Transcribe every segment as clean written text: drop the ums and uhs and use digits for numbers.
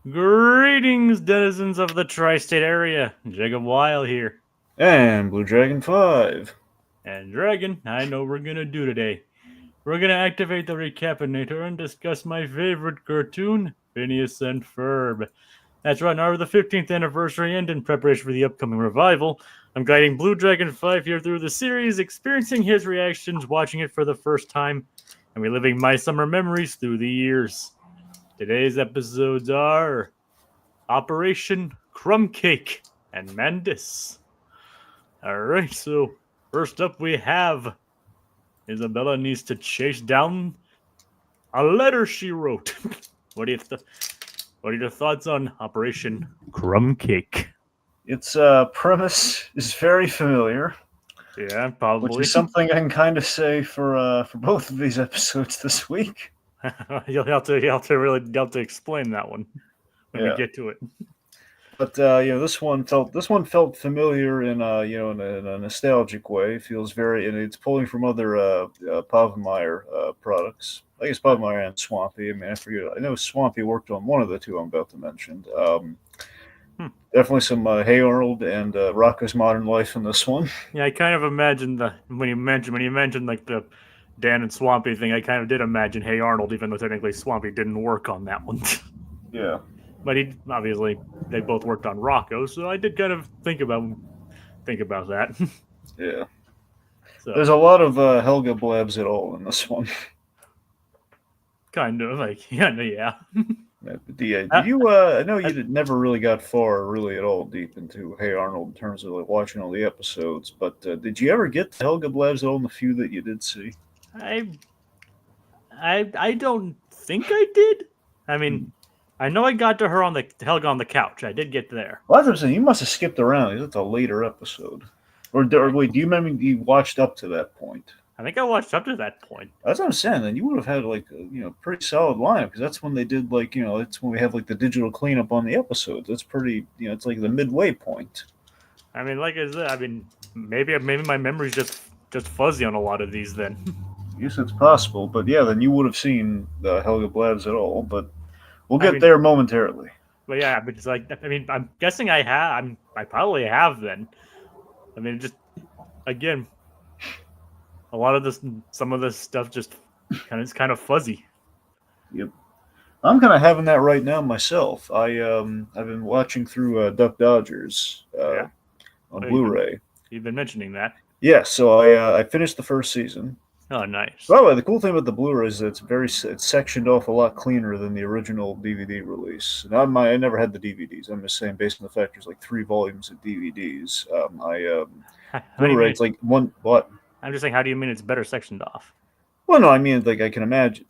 Greetings, denizens of the tri-state area. Jacob Weil here. And Blue Dragon 5. And Dragon, I know we're gonna do today. We're gonna activate the Recap-inator and discuss my favorite cartoon, Phineas and Ferb. That's right, now the 15th anniversary and in preparation for the upcoming revival, I'm guiding Blue Dragon 5 here through the series, experiencing his reactions, watching it for the first time, and reliving my summer memories through the years. Today's episodes are Operation Crumb Cake and Mandice. Alright, so first up we have Isabella needs to chase down a letter she wrote. What are your thoughts on Operation Crumb Cake? Its premise is very familiar, Yeah, which probably. is something I can kind of say for both of these episodes this week. you'll have to explain that one when we Yeah, get to it. but this one felt familiar in in a nostalgic way. It feels very, and it's pulling from other Pavmeyer products. I guess Pavmeyer and Swampy. I mean, I forget. I know Swampy worked on one of the two I'm about to mention. Hmm. Definitely some Hey Arnold and Rocko's Modern Life in this one. Yeah, I kind of imagined when you mentioned like the Dan and Swampy thing, I kind of did imagine Hey Arnold, even though technically Swampy didn't work on that one. Yeah. But he obviously they both worked on Rocko, so I did kind of think about that. Yeah. So There's a lot of Helga Blabs at all in this one. kind of like yeah. Did I, you? I know I, you never really got far, really at all, deep into Hey Arnold in terms of like watching all the episodes. But did you ever get to Helga Blabs at all in the few that you did see? I I don't think I did. I mean, Hmm. I know I got to her on the Helga on the couch. I did get there. Well, that's what I'm saying. You must have skipped around. It's a later episode. Or I, wait, do you remember you watched up to that point? I think I watched up to that point. That's what I'm saying. Then you would have had like pretty solid lineup because that's when they did like it's when we have like the digital cleanup on the episodes. That's pretty it's like the midway point. I mean, like I said, I mean, maybe my memory's just fuzzy on a lot of these. Then I guess it's possible, but yeah, then you would have seen Helga Blabs at all. But we'll I get mean, there momentarily. but yeah, but it's like I mean, I'm guessing I have. I probably have then. I mean, just again, a lot of this, some of this stuff just kind of fuzzy. Yep. I'm kind of having that right now myself. I've been watching through Duck Dodgers Yeah, on oh, Blu-ray. you've been mentioning that. Yeah, so I finished the first season. Oh, nice. By the way, the cool thing about the Blu-ray is that it's sectioned off a lot cleaner than the original DVD release. And I never had the DVDs. I'm just saying, based on the fact there's like 3 volumes of DVDs. How do you Blu-ray, mean? it's like one what? I'm just saying, how do you mean it's better sectioned off? Well, no, I mean like I can imagine.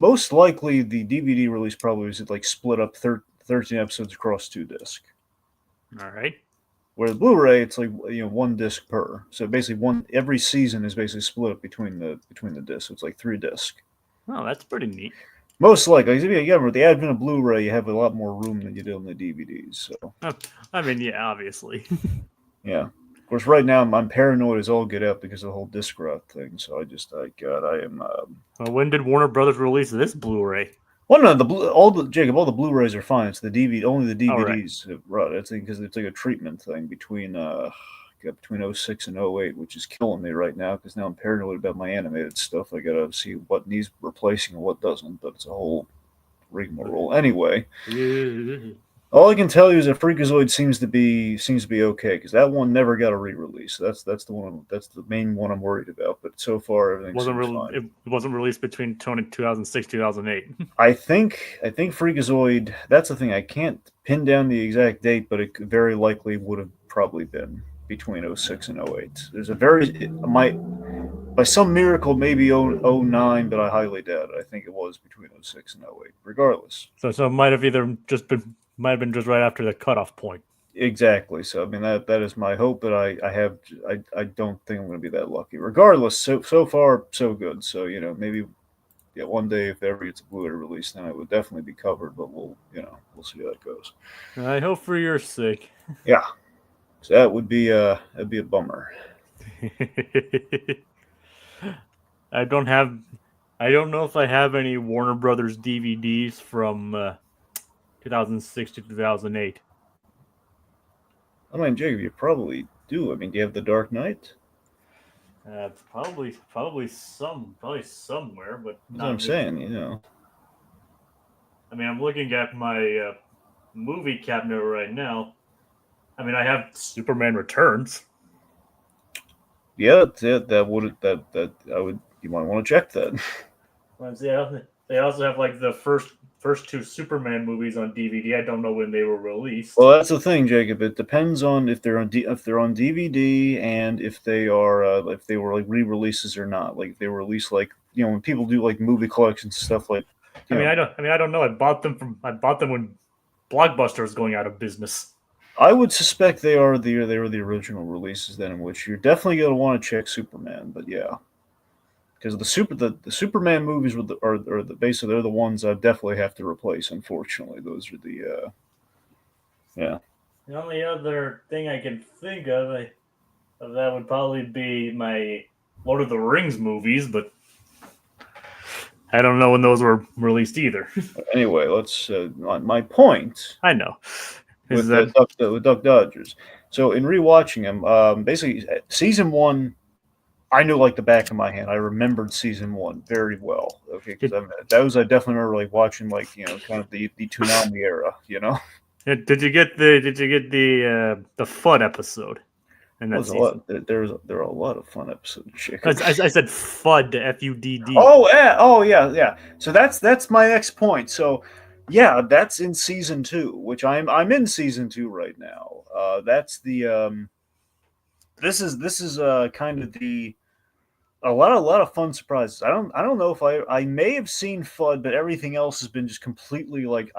Most likely, the DVD release probably was like split up 13 episodes across 2 discs. All right. Where the Blu-ray, it's like one disc per. So basically, every season is basically split up between the discs. So it's like 3 discs. Oh, that's pretty neat. Most likely, again, with the advent of Blu-ray, you have a lot more room than you do on the DVDs. So I mean, yeah, obviously. yeah, of course, right now I'm paranoid as all get out because of the whole disc rot thing. So God, I am. Well, when did Warner Brothers release this Blu-ray? Well, no, all the Blu-rays are fine. It's the DVD, only the All right. DVDs have rot. I think because it's like a treatment thing between 06 and 08, which is killing me right now because now I'm paranoid about my animated stuff. I gotta see what needs replacing and what doesn't, but it's a whole rigmarole. Anyway, all I can tell you is that Freakazoid seems to be okay because that one never got a re-release. That's the one. That's the main one I'm worried about. But so far, everything seems fine. It wasn't released between 2006 2008. I think Freakazoid. That's the thing. I can't pin down the exact date, but it very likely would have probably been between 06 and 08. There's a very it might by some miracle maybe 09, but I highly doubt it. I think it was between 06 and 08. Regardless, So it might have been just right after the cutoff point. exactly. So I mean that is my hope, but I don't think I'm going to be that lucky. Regardless, so far so good. So maybe yeah, one day if ever it's a Blu-ray release, then it would definitely be covered. But we'll see how that goes. I hope for your sake. Yeah, so that'd be a bummer. I don't have. I don't know if I have any Warner Brothers DVDs from 2006 to 2008. I mean, Jacob, you probably do. I mean, do you have The Dark Knight? It's probably somewhere, but That's what I'm not with. saying, you know. I mean, I'm looking at my movie cabinet right now. I mean, I have Superman Returns. Yeah, that I would. You might want to check that. They also have like the first two Superman movies on DVD. I don't know when they were released. Well, that's the thing, Jacob. It depends on if they're if they're on DVD and if they are if they were like re-releases or not. Like if they were released like when people do like movie collections and stuff like. I don't know. I bought them when Blockbuster was going out of business. I would suspect they were the original releases then, in which you're definitely gonna want to check Superman. But yeah, because the Superman movies are the basically they're the ones I definitely have to replace. Unfortunately, those are the yeah. The only other thing I can think of that would probably be my Lord of the Rings movies, but I don't know when those were released either. Anyway, let's my point. I know. With Duck Dodgers. So in rewatching them, basically season one, I knew like the back of my hand. I remembered season one very well. Okay, because I definitely remember like watching like kind of the Toonami era. Did you get the Fud episode? And that's a lot. There are a lot of fun episodes. I said Fudd, Fudd. Oh yeah. So that's my next point. So. Yeah, that's in season 2, which I'm in season 2 right now. That's the this is kind of a lot of fun surprises. I don't know if I may have seen Fudd, but everything else has been just completely like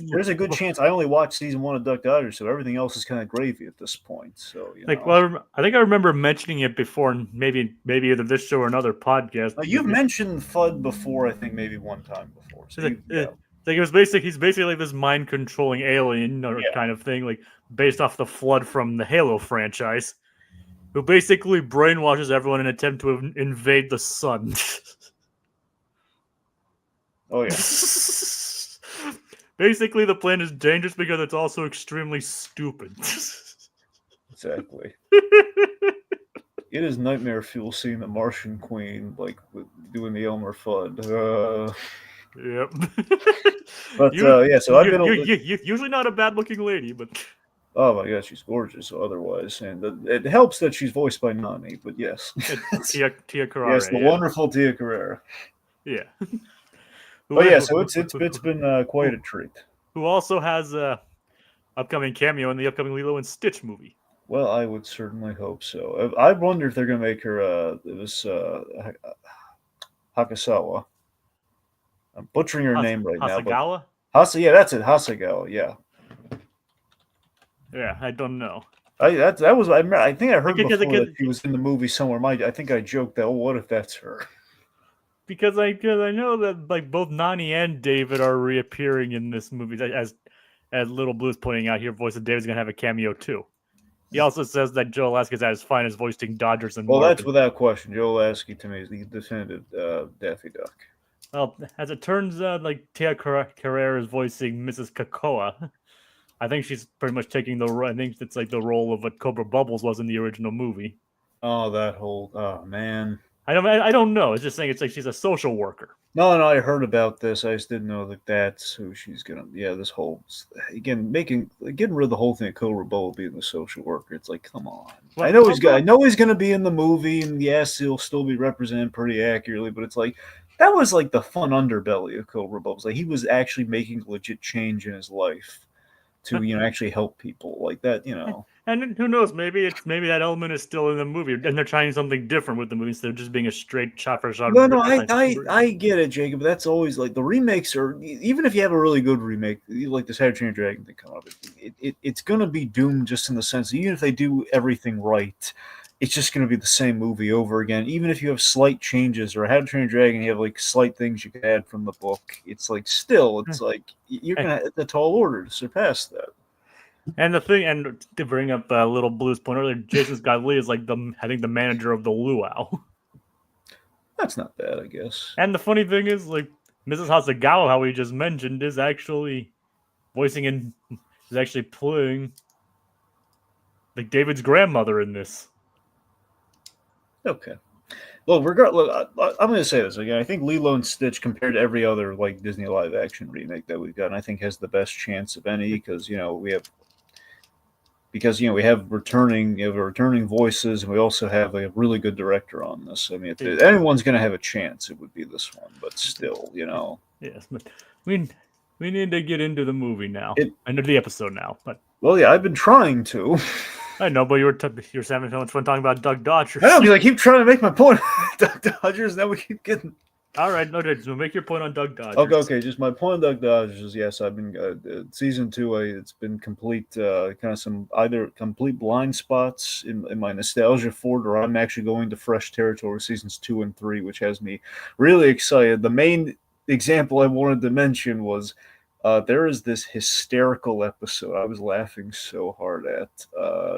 there's a good chance I only watched season 1 of Duck Dodgers, so everything else is kind of gravy at this point. So I think I remember mentioning it before, and maybe either this show or another podcast. You've mentioned Fudd before, I think maybe one time before. So he's basically like this mind controlling alien kind of thing, like based off the Flood from the Halo franchise, who basically brainwashes everyone in an attempt to invade the sun. Oh yeah. Basically, the plan is dangerous because it's also extremely stupid. Exactly. It is nightmare fuel seeing the Martian Queen like doing the Elmer Fudd. Yep. But yeah, so I've been usually not a bad-looking lady, but oh my god, she's gorgeous. Otherwise, and it helps that she's voiced by Nani. But yes, Tia Carrere. Yes, the wonderful Tia Carrere. Yeah. Oh yeah, so it's been quite a treat. Who also has a upcoming cameo in the upcoming Lilo and Stitch movie. Well, I would certainly hope so. I wonder if they're going to make her Hakasawa. I'm butchering her name right now. Hasagawa? Yeah, that's it. Hasagawa, yeah. Yeah, I don't know. I think I heard before that she was in the movie somewhere. I think I joked that, what if that's her? Because I know that like both Nani and David are reappearing in this movie, as Little Blue's pointing out here. Voice of David's gonna have a cameo too. He also says that Joe Lasky's at his finest voicing Dodgers and. Well, that's without question. Joe Lasky to me is the definitive Daffy Duck. Well, as it turns out, like Tia Carrere is voicing Mrs. Kakoa. I think she's pretty much taking I think it's like the role of what Cobra Bubbles was in the original movie. Oh, oh man. I don't know. It's just saying it's like she's a social worker. No, I heard about this. I just didn't know that that's who she's gonna. Yeah, this whole again getting rid of the whole thing of Cobra Bubble being the social worker. It's like, come on. Well, I know he's gonna be in the movie, and yes, he'll still be represented pretty accurately. But it's like that was like the fun underbelly of Cobra Bubbles. Like he was actually making legit change in his life to actually help people like that. And who knows? Maybe that element is still in the movie, and they're trying something different with the movie instead of just being a straight shot for shot. No, I get it, Jacob. That's always like the remakes are. Even if you have a really good remake, like this How to Train Your Dragon thing come up, it's going to be doomed just in the sense that even if they do everything right, it's just going to be the same movie over again. Even if you have slight changes, or How to Train Your Dragon, you have like slight things you can add from the book. It's like it's like you're going to have a tall order to surpass that. And to bring up Little Blue's point earlier, Jason Scott Lee is like the manager of the Luau. That's not bad, I guess. And the funny thing is, like, Mrs. Hasagawa, how we just mentioned, is actually playing like David's grandmother in this. Okay. Well, regardless, I'm going to say this again. I think Lilo and Stitch, compared to every other like Disney live action remake that we've gotten, I think has the best chance of any because we have returning voices, and we also have a really good director on this. I mean, if anyone's going to have a chance, it would be this one. But still, Yes, but we need to get into the movie now, into the episode now. But well, yeah, I've been trying to. I know, but you're having so much fun talking about Doug Dodgers. I know, because I keep trying to make my point on Doug Dodgers, and then we keep getting. All right, no, so make your point on Doug Dodgers. Okay. Just my point on Doug Dodgers is yes, I've been season 2. It's been complete, kind of some either complete blind spots in my nostalgia for it, or I'm actually going to fresh territory seasons 2 and 3, which has me really excited. The main example I wanted to mention was there is this hysterical episode I was laughing so hard at,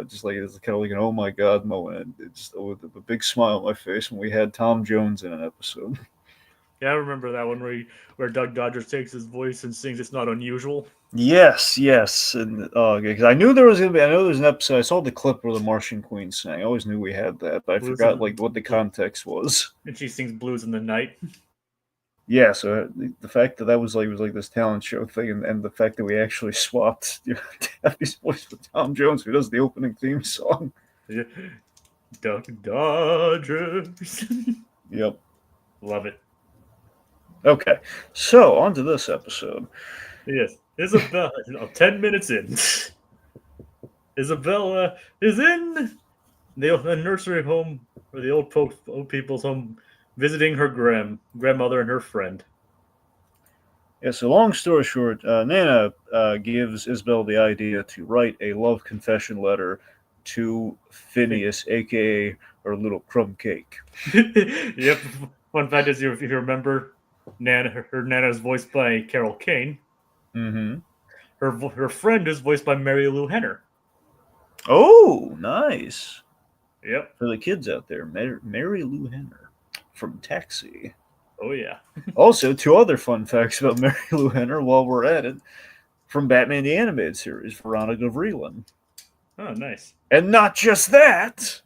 just like it's kind of like an oh my god moment. It's just with a big smile on my face when we had Tom Jones in an episode. Yeah, I remember that one where Doug Dodgers takes his voice and sings "It's Not Unusual." Yes, and because I knew there was gonna be. I know there's an episode. I saw the clip where the Martian Queen sang. I always knew we had that, but I forgot what the context was. And she sings "Blues in the Night." Yeah, so the fact that was like this talent show thing, and the fact that we actually swapped Daffy's voice with Tom Jones, who does the opening theme song. Doug Dodgers. Yep, love it. Okay, so on to this episode. Yes, Isabella. 10 minutes in, Isabella is in the nursery home or the old people's home, visiting her grandmother and her friend. Yeah, so long story short, Nana gives Isabella the idea to write a love confession letter to Phineas, a.k.a. her little Crumb Cake. Yep. Fun fact is, if you remember, her Nana is voiced by Carol Kane. Mm-hmm. Her friend is voiced by Mary Lou Henner. Oh, nice. Yep. For the kids out there, Mary Lou Henner from Taxi. Oh, yeah. Also, 2 other fun facts about Mary Lou Henner while we're at it. From Batman the Animated Series, Veronica Vreeland. Oh, nice. And not just that,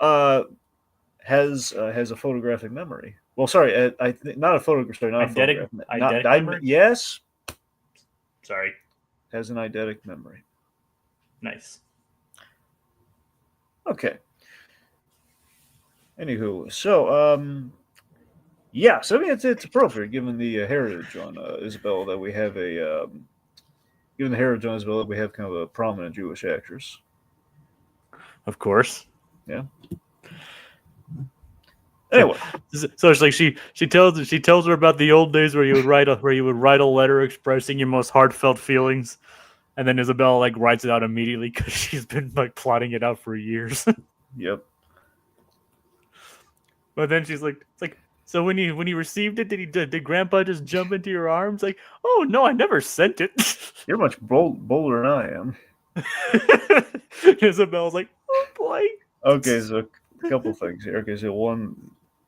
has a photographic memory. Well, sorry, I think not a photograph. Sorry, not eidetic, a photograph. Memory? Yes. Sorry. Has an eidetic memory. Nice. Okay. Anywho, so yeah, so I mean it's appropriate given the heritage on Isabella that we have given the heritage on Isabella we have kind of a prominent Jewish actress. Of course. Yeah. Anyway, so it's like she tells her about the old days where you would write a letter expressing your most heartfelt feelings, and then Isabella like writes it out immediately because she's been like plotting it out for years. Yep. But then she's like, it's like, so when you received it, did Grandpa just jump into your arms? Like, oh no, I never sent it. You're much bolder than I am. Isabella's like, oh boy. Okay, so a couple things here. Okay, so one,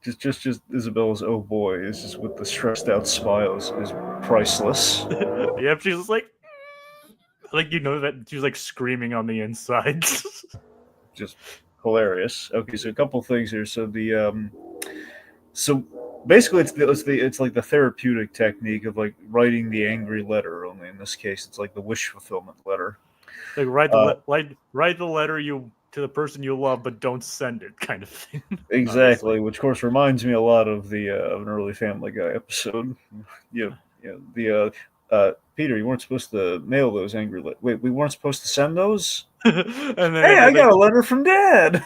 just Isabella's oh boy is just with the stressed out smile is priceless. Yep, she's just like that she's like screaming on the inside. Just hilarious. Okay, so a couple things here. So so basically it's like the therapeutic technique of like writing the angry letter. Only in this case, it's like the wish fulfillment letter. Like write the letter to the person you love, but don't send it, kind of thing. Exactly, obviously. Which of course reminds me a lot of the of an early Family Guy episode. Peter, you weren't supposed to mail those angry letters. Wait, we weren't supposed to send those? And then hey, I got a letter from Dad.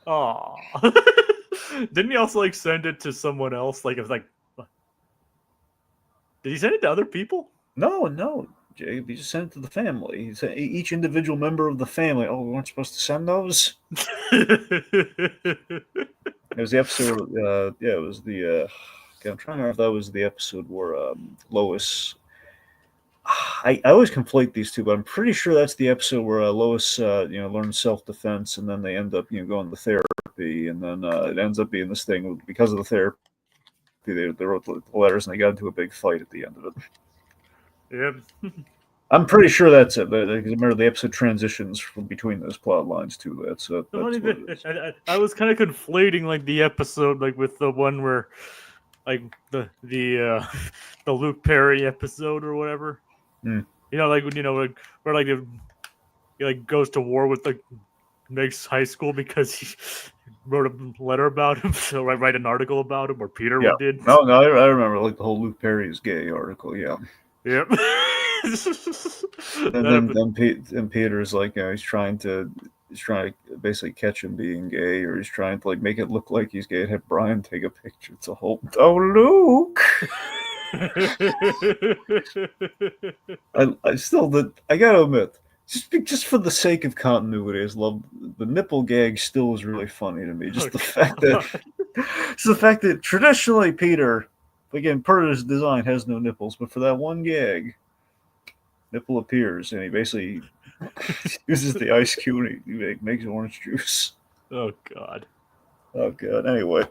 Aw. Didn't he also like send it to someone else? Like it was like, did he send it to other people? No, Jacob. He just sent it to the family. He said each individual member of the family. Oh, we weren't supposed to send those. It was the episode. It was the. I'm trying to remember if that was the episode where Lois. I always conflate these two, but I'm pretty sure that's the episode where Lois, learns self-defense, and then they end up, going to therapy, and then it ends up being this thing because of the therapy. They wrote the letters and they got into a big fight at the end of it. Yep. I'm pretty sure that's it. Because remember, the episode transitions from between those plot lines too. That's what it is. I was kind of conflating like the episode like with the one where like the the Luke Perry episode or whatever. Hmm. You know, like like where like he like goes to war with like Meg's high school because he wrote a letter about him. So I write an article about him, or Peter Yeah. did. No, I remember like the whole Luke Perry is gay article. Yeah. Yep. And then Peter's like, he's trying to basically catch him being gay, or he's trying to like make it look like he's gay and have Brian take a picture. It's a whole Luke. I still I gotta admit, just for the sake of continuity, I love the nipple gag. Still is really funny to me. Just the fact that traditionally Peter, again, per his design, has no nipples, but for that one gag, nipple appears, and he basically uses the ice cube and he makes orange juice. Oh God. Oh God. Anyway,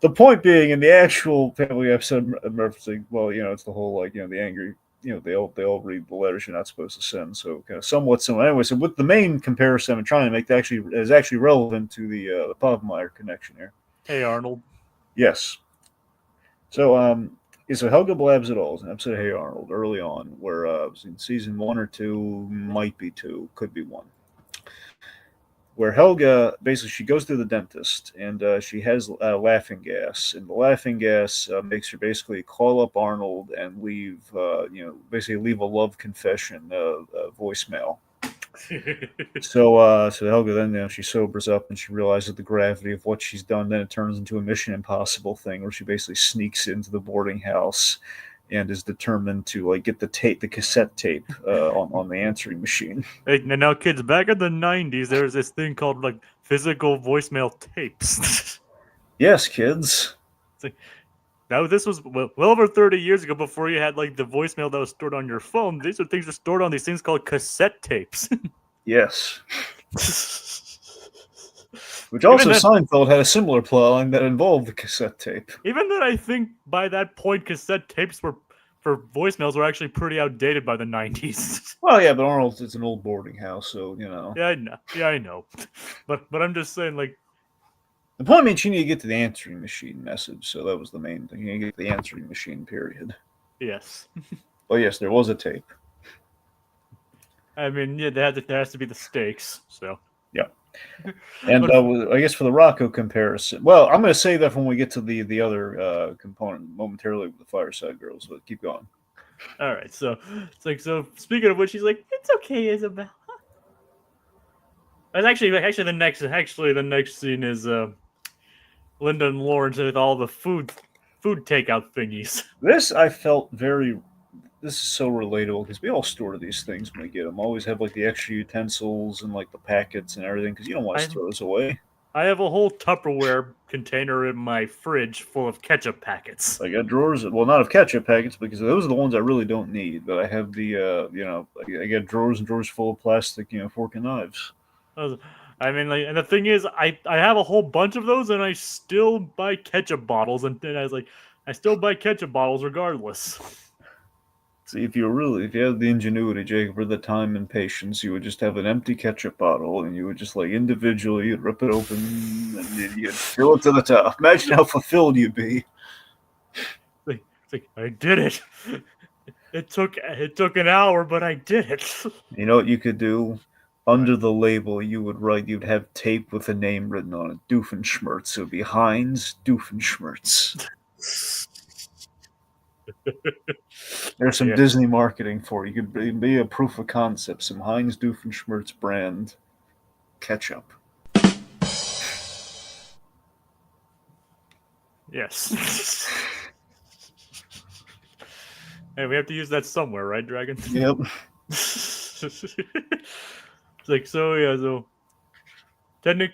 the point being, in the actual family episode, referencing, well, it's the whole like the angry, they all read the letters you're not supposed to send, so kind of somewhat similar. Anyway, so with the main comparison I'm trying to make that is actually relevant to the Pavmeyer connection here. Hey Arnold. Yes. So so Helga blabs it all. It's an episode of Hey Arnold early on, where it was in season 1 or 2, might be 2, could be 1. Where Helga basically she goes to the dentist and she has laughing gas, and the laughing gas makes her basically call up Arnold and leave basically leave a love confession voicemail. So Helga then she sobers up and she realizes the gravity of what she's done. Then it turns into a Mission Impossible thing where she basically sneaks into the boarding house and is determined to like get the cassette tape on the answering machine. Hey, now kids, back in the 90s, there was this thing called like physical voicemail tapes. Yes, kids. It's like, now this was well over 30 years ago, before you had like the voicemail that was stored on your phone. These are things that are stored on these things called cassette tapes. Yes. Which also Seinfeld had a similar plotline that involved the cassette tape. Even then, I think by that point, cassette tapes for voicemails were actually pretty outdated by the 90s. Well, yeah, but Arnold's it's an old boarding house, so Yeah, I know. Yeah, I know. But I'm just saying, like, the point means you need to get to the answering machine message. So that was the main thing. You need to get to the answering machine. Period. Yes. Oh yes, there was a tape. I mean, yeah, there has to be the stakes. So yeah. And I guess for the Rocko comparison, well, I'm going to say that when we get to the other component momentarily with the Fireside Girls. But keep going. All right, so it's like, so speaking of which, she's like, "It's okay, Isabella." It's actually the next scene is Linda and Lawrence with all the food takeout thingies. This I felt this is so relatable because we all store these things when we get them. Always have like the extra utensils and like the packets and everything because you don't want to throw those away. I have a whole Tupperware container in my fridge full of ketchup packets. I got drawers, well, not of ketchup packets because those are the ones I really don't need. But I have the, I got drawers and drawers full of plastic, fork and knives. I mean, like, and the thing is, I have a whole bunch of those, and I still buy ketchup bottles, and then I still buy ketchup bottles regardless. See, if you had the ingenuity, Jacob, or the time and patience, you would just have an empty ketchup bottle, and you would just like individually, you'd rip it open, and you'd fill it to the top. Imagine how fulfilled you'd be. It's like I did it. It took an hour, but I did it. You know what you could do? Under the label, you'd have tape with a name written on it, Doofenshmirtz. It would be Heinz Doofenshmirtz. There's some Disney marketing for you. Could be a proof of concept. Some Heinz Doofenshmirtz brand ketchup. Yes. Hey, we have to use that somewhere, right, Dragon? Yep. It's like, so they're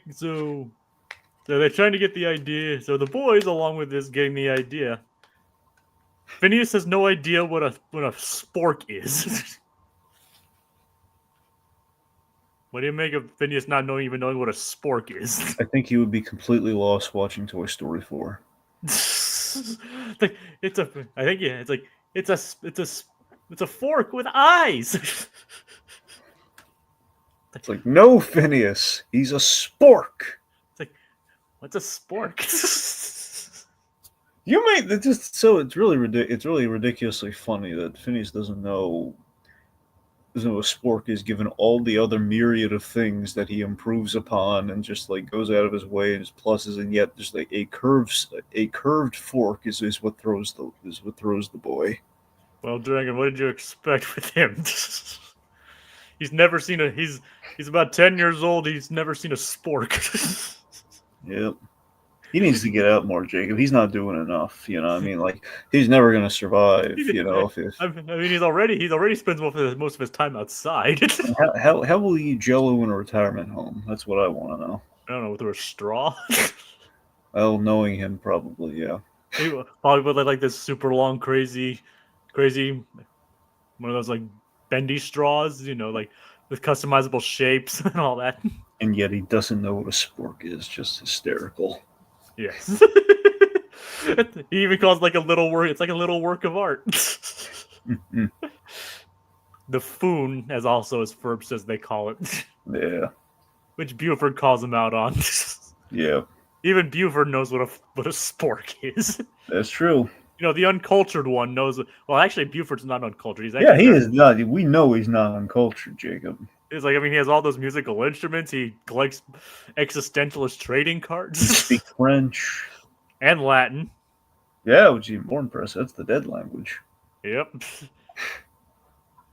trying to get the idea. So the boys, along with this, getting the idea. Phineas has no idea what a spork is. What do you make of Phineas not even knowing what a spork is? I think he would be completely lost watching Toy Story 4. like it's a. I think yeah. It's like it's a fork with eyes. It's like, no, Phineas, he's a spork. It's like, what's a spork? You mean it's just so it's really ridiculously funny that Phineas doesn't know what a spork is, given all the other myriad of things that he improves upon and just like goes out of his way and his pluses, and yet just like a curved fork is what throws the boy. Well, Dragon, what did you expect with him? He's never seen a. He's about 10 years old. He's never seen a spork. Yep. He needs to get out more, Jacob. He's not doing enough. You know, I mean, like he's never going to survive. You know, I mean, he's already spends most of his time outside. how will he Jello in a retirement home? That's what I want to know. I don't know, through a straw. Well, knowing him, probably, yeah. He probably with like this super long, crazy, one of those like bendy straws. You know, like with customizable shapes and all that. And yet he doesn't know what a spork is. Just hysterical. Yes. He even calls it like a little work. It's like a little work of art. The foon, as Ferb says they call it. Yeah. Which Buford calls him out on. Yeah. Even Buford knows what a spork is. That's true. You know, the uncultured one knows. Well, actually, Buford's not uncultured. He's actually he is not. We know he's not uncultured, Jacob. It's like, I mean, he has all those musical instruments. He collects existentialist trading cards. He speaks French and Latin. Yeah, which is even more impressive. That's the dead language. Yep.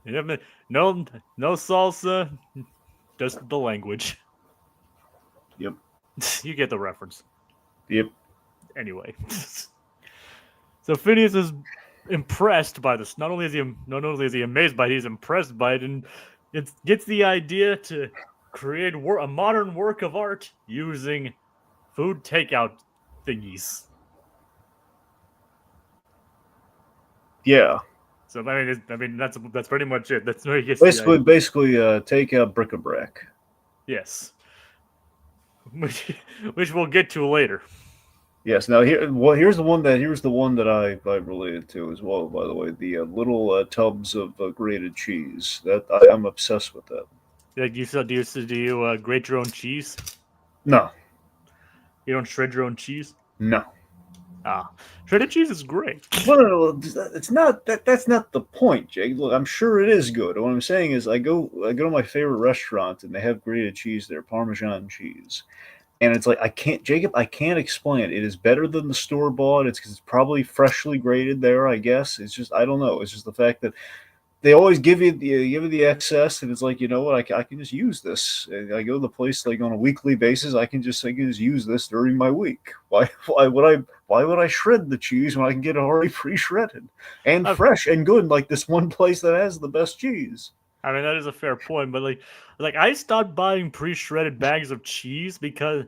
Yep. No salsa, just the language. Yep. You get the reference. Yep. Anyway, so Phineas is impressed by this. Not only is he amazed by it, he's impressed by it, and it gets the idea to create a modern work of art using food takeout thingies. Yeah. So I mean that's pretty much it. That's where he gets basically takeout bric-a-brac. Yes. Which we'll get to later. Yes. Now here's the one that I related to as well. By the way, the little tubs of grated cheese. That I'm obsessed with that. Like you said, do you grate your own cheese? No. You don't shred your own cheese? No. Shredded cheese is great. No, it's not. That's not the point, Jake. Look, I'm sure it is good. What I'm saying is, I go to my favorite restaurant and they have grated cheese there, Parmesan cheese, and it's like I can't explain it. It is better than the store bought. It's because it's probably freshly grated there. I guess it's just I don't know. It's just the fact that they always give you the excess, and it's like, you know what, I can just use this. I go to the place like on a weekly basis. I can just use this during my week. Why would I shred the cheese when I can get it already pre-shredded and fresh and good, like this one place that has the best cheese? I mean, that is a fair point, but like I stopped buying pre-shredded bags of cheese because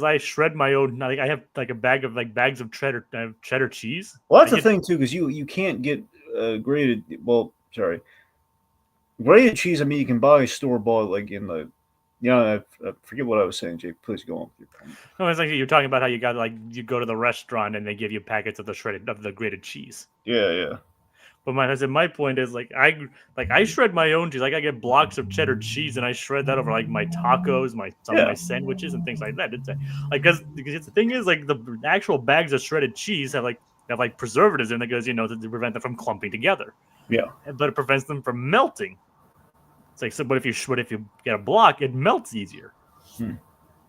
I shred my own. Like I have like a bag of like bags of cheddar cheese. Well, that's the thing too, because you can't get grated. Well, sorry, grated cheese. I mean, you can buy store bought like in the. You know, I forget what I was saying, Jake. Please go on with your point. No, it's like you're talking about how you got you go to the restaurant and they give you packets of the grated cheese. Yeah. But my point is like I shred my own cheese. Like I get blocks of cheddar cheese and I shred that over like my tacos, my sandwiches and things like that. It's like because the thing is like the actual bags of shredded cheese have preservatives in it because to prevent them from clumping together. Yeah. But it prevents them from melting. It's like, so, but if you get a block, it melts easier.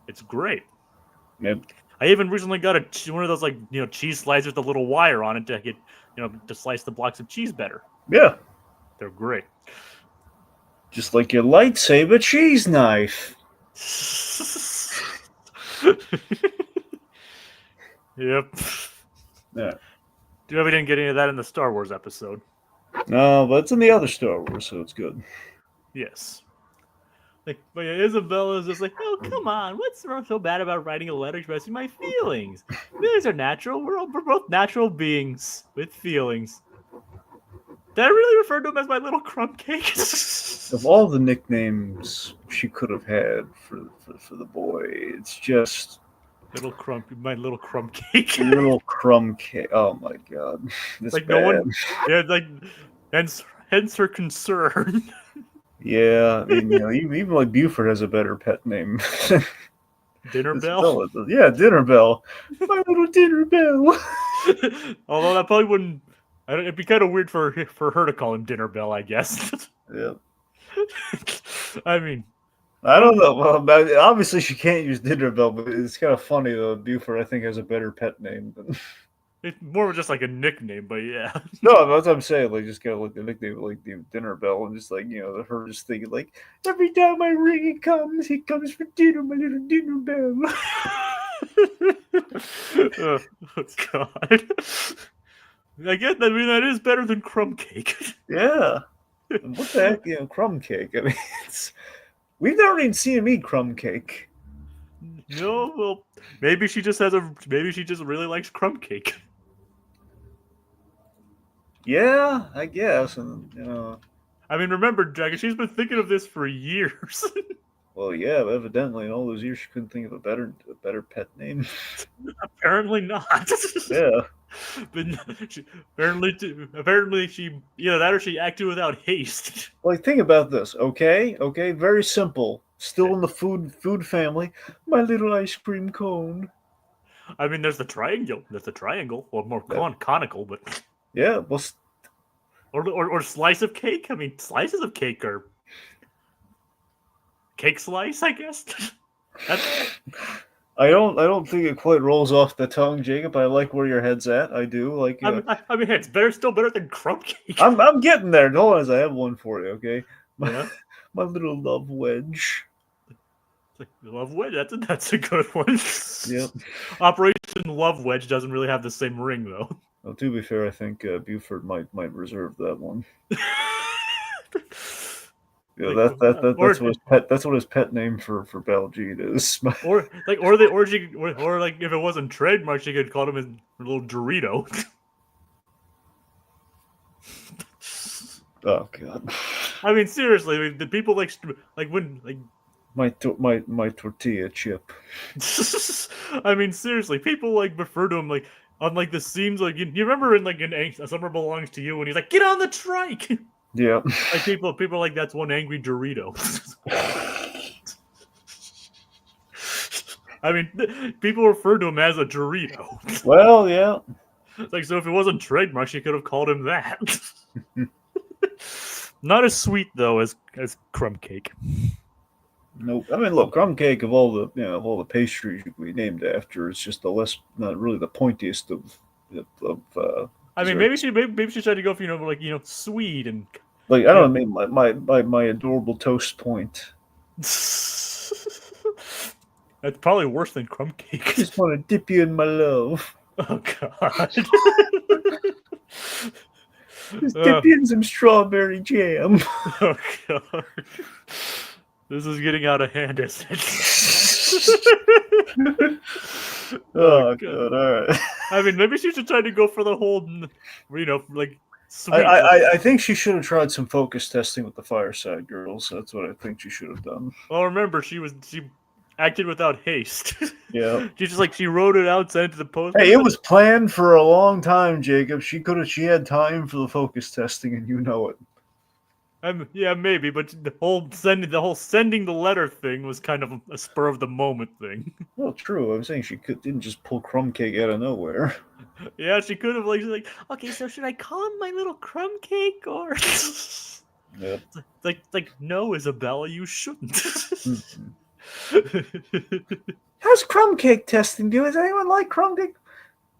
It's great. Yep. I even recently got one of those cheese slicers with a little wire on it to get to slice the blocks of cheese better. Yeah. They're great. Just like your lightsaber cheese knife. Yep. Yeah. Too bad we didn't get any of that in the Star Wars episode. No, but it's in the other Star Wars, so it's good. Yes. But yeah, Isabella's just like, oh, come on. What's so bad about writing a letter expressing my feelings? Feelings are natural. We're both natural beings with feelings. Did I really refer to him as my little crumb cake? Of all the nicknames she could have had for the boy, it's just My little crumb cake. Little Crumb Cake. Oh my god, this Like bad. no one, yeah, like hence her concern. Yeah, I mean, even like Buford has a better pet name. Dinner bell. Isabella does. Yeah, Dinner Bell. My little Dinner Bell. Although that probably wouldn't. It'd be kind of weird for her to call him Dinner Bell, I guess. Yeah. I mean, I don't know. Well, obviously she can't use Dinner Bell, but it's kind of funny though. Buford, I think, has a better pet name. it's more just like a nickname, but yeah. No, that's what I'm saying. Like, just kind of like the nickname, like the Dinner Bell, and just like her just thinking like, every time I ring, he comes for dinner, my little Dinner Bell. Oh God. I guess. I mean, that is better than Crumb Cake. Yeah. And what the heck, Crumb Cake? I mean, we've never even seen him eat Crumb Cake. No, well, maybe she just really likes Crumb Cake. Yeah, I guess, and I mean, remember, Dragon, she's been thinking of this for years. well, yeah, but evidently in all those years she couldn't think of a better pet name. Apparently not. Yeah. But apparently she either that or she acted without haste. Like, think about this, okay? Okay, very simple. Still in the food family. My little ice cream cone. I mean, there's the triangle. Or more conical, but Yeah, well, or slice of cake. I mean, slices of cake are cake slice, I guess. I don't think it quite rolls off the tongue, Jacob. I like where your head's at. I do like. I mean, it's still better than Crumb Cake. I'm getting there. Hold on, I have one for you. Okay. Yeah. My little love wedge. Love Wedge. That's a good one. Yep. Operation Love Wedge doesn't really have the same ring though. Well, to be fair, I think Buford might reserve that one. Yeah, Like, that's what his pet name for Baljeet is. or if it wasn't trademarked, she could call him his little Dorito. Oh god. I mean, seriously, I mean, the people like when my tortilla chip. I mean, seriously, people like refer to him like on like the scenes like you remember in like A Summer Belongs to You when he's like, get on the trike. Yeah. Like people are like, that's one angry Dorito. I mean, people refer to him as a Dorito. Well, yeah. It's like, so if it wasn't trademark, she could have called him that. Not as sweet though as Crumb Cake. Nope. I mean, look, Crumb Cake of all the pastries you could be named after, it's just not really the pointiest of. I mean, maybe she tried to go for sweet and like I don't mean my adorable toast point. That's probably worse than Crumb Cake. I just want to dip you in my love. Oh god. Just dip you in some strawberry jam. Oh god. This is getting out of hand, isn't it? Oh god, all right. I mean, maybe she should try to go for the whole, like sweet. I think she should have tried some focus testing with the Fireside Girls. That's what I think she should have done. Well, remember, she acted without haste. Yeah. She wrote it out, sent it to the post. Hey, it was planned for a long time, Jacob. She had time for the focus testing, and you know it. Yeah, maybe, but the whole sending the letter thing was kind of a spur of the moment thing. Well, true. I'm saying she didn't just pull Crumb Cake out of nowhere. Yeah, she could have like, okay, so should I call him my little Crumb Cake or? Yep. Like no, Isabella, you shouldn't. How's Crumb Cake testing? Does anyone like Crumb Cake?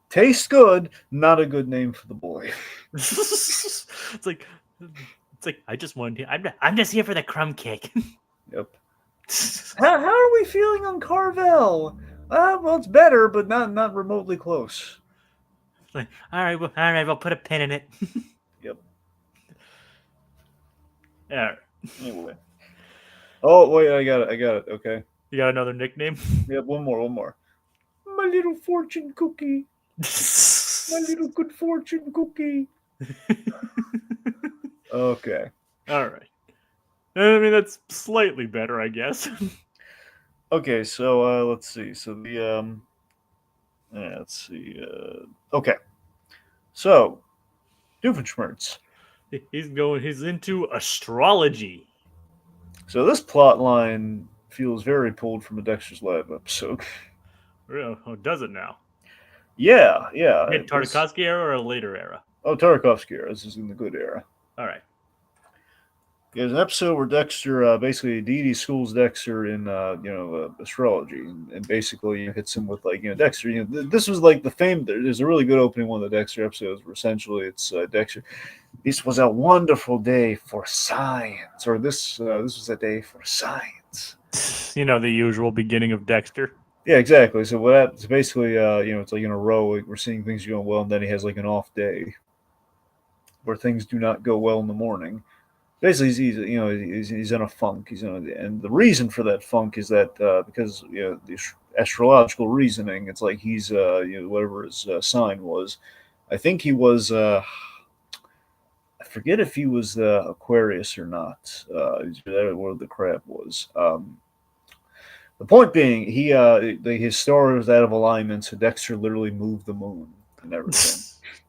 Tastes good. Not a good name for the boy. It's like I just wanted to. I'm just here for the Crumb Cake. Yep. How are we feeling on Carvel? Well, it's better, but not remotely close. Like, all right, we'll put a pin in it. Yep. Yeah. Anyway. Oh wait, I got it. Okay. You got another nickname? Yep. One more. My little fortune cookie. My little good fortune cookie. Okay. All right. I mean, that's slightly better, I guess. Okay, so let's see. So Let's see. Okay, so Doofenshmirtz. He's into astrology. So this plot line feels very pulled from a Dexter's Lab episode. Oh, does it now? Yeah. Mid Tartakovsky era or a later era? Tartakovsky era. This is in the good era. All right. There's an episode where Dexter, basically Dee Dee schools Dexter in, astrology, and basically hits him with like, Dexter. This was like the fame. There's a really good opening one of the Dexter episodes where essentially it's Dexter. This was a wonderful day for science, or this was a day for science. The usual beginning of Dexter. Yeah, exactly. So what happens? Basically, it's like in a row. Like we're seeing things going well, and then he has like an off day where things do not go well in the morning. Basically, he's in a funk. And the reason for that funk is that because the astrological reasoning, it's like he's whatever his sign was. I think he was. I forget if he was Aquarius or not. What the crap was. The point being, his star was out of alignment, so Dexter literally moved the moon and everything.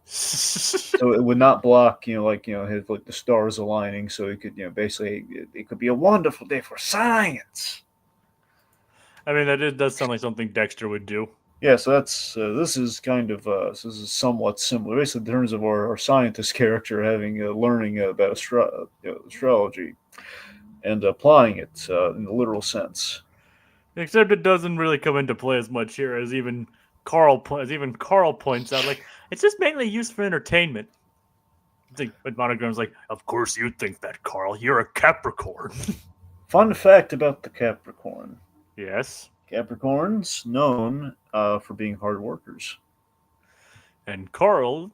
So it would not block, his the stars aligning, so it could, basically it could be a wonderful day for science. I mean, that does sound like something Dexter would do. Yeah, so that's this is kind of this is somewhat similar, basically in terms of our scientist character having learning about astrology and applying it in the literal sense. Except it doesn't really come into play as much here as even Carl points out. Like, it's just mainly used for entertainment. But Monogram's like, of course you think that, Carl. You're a Capricorn. Fun fact about the Capricorn. Yes. Capricorns known for being hard workers. And Carl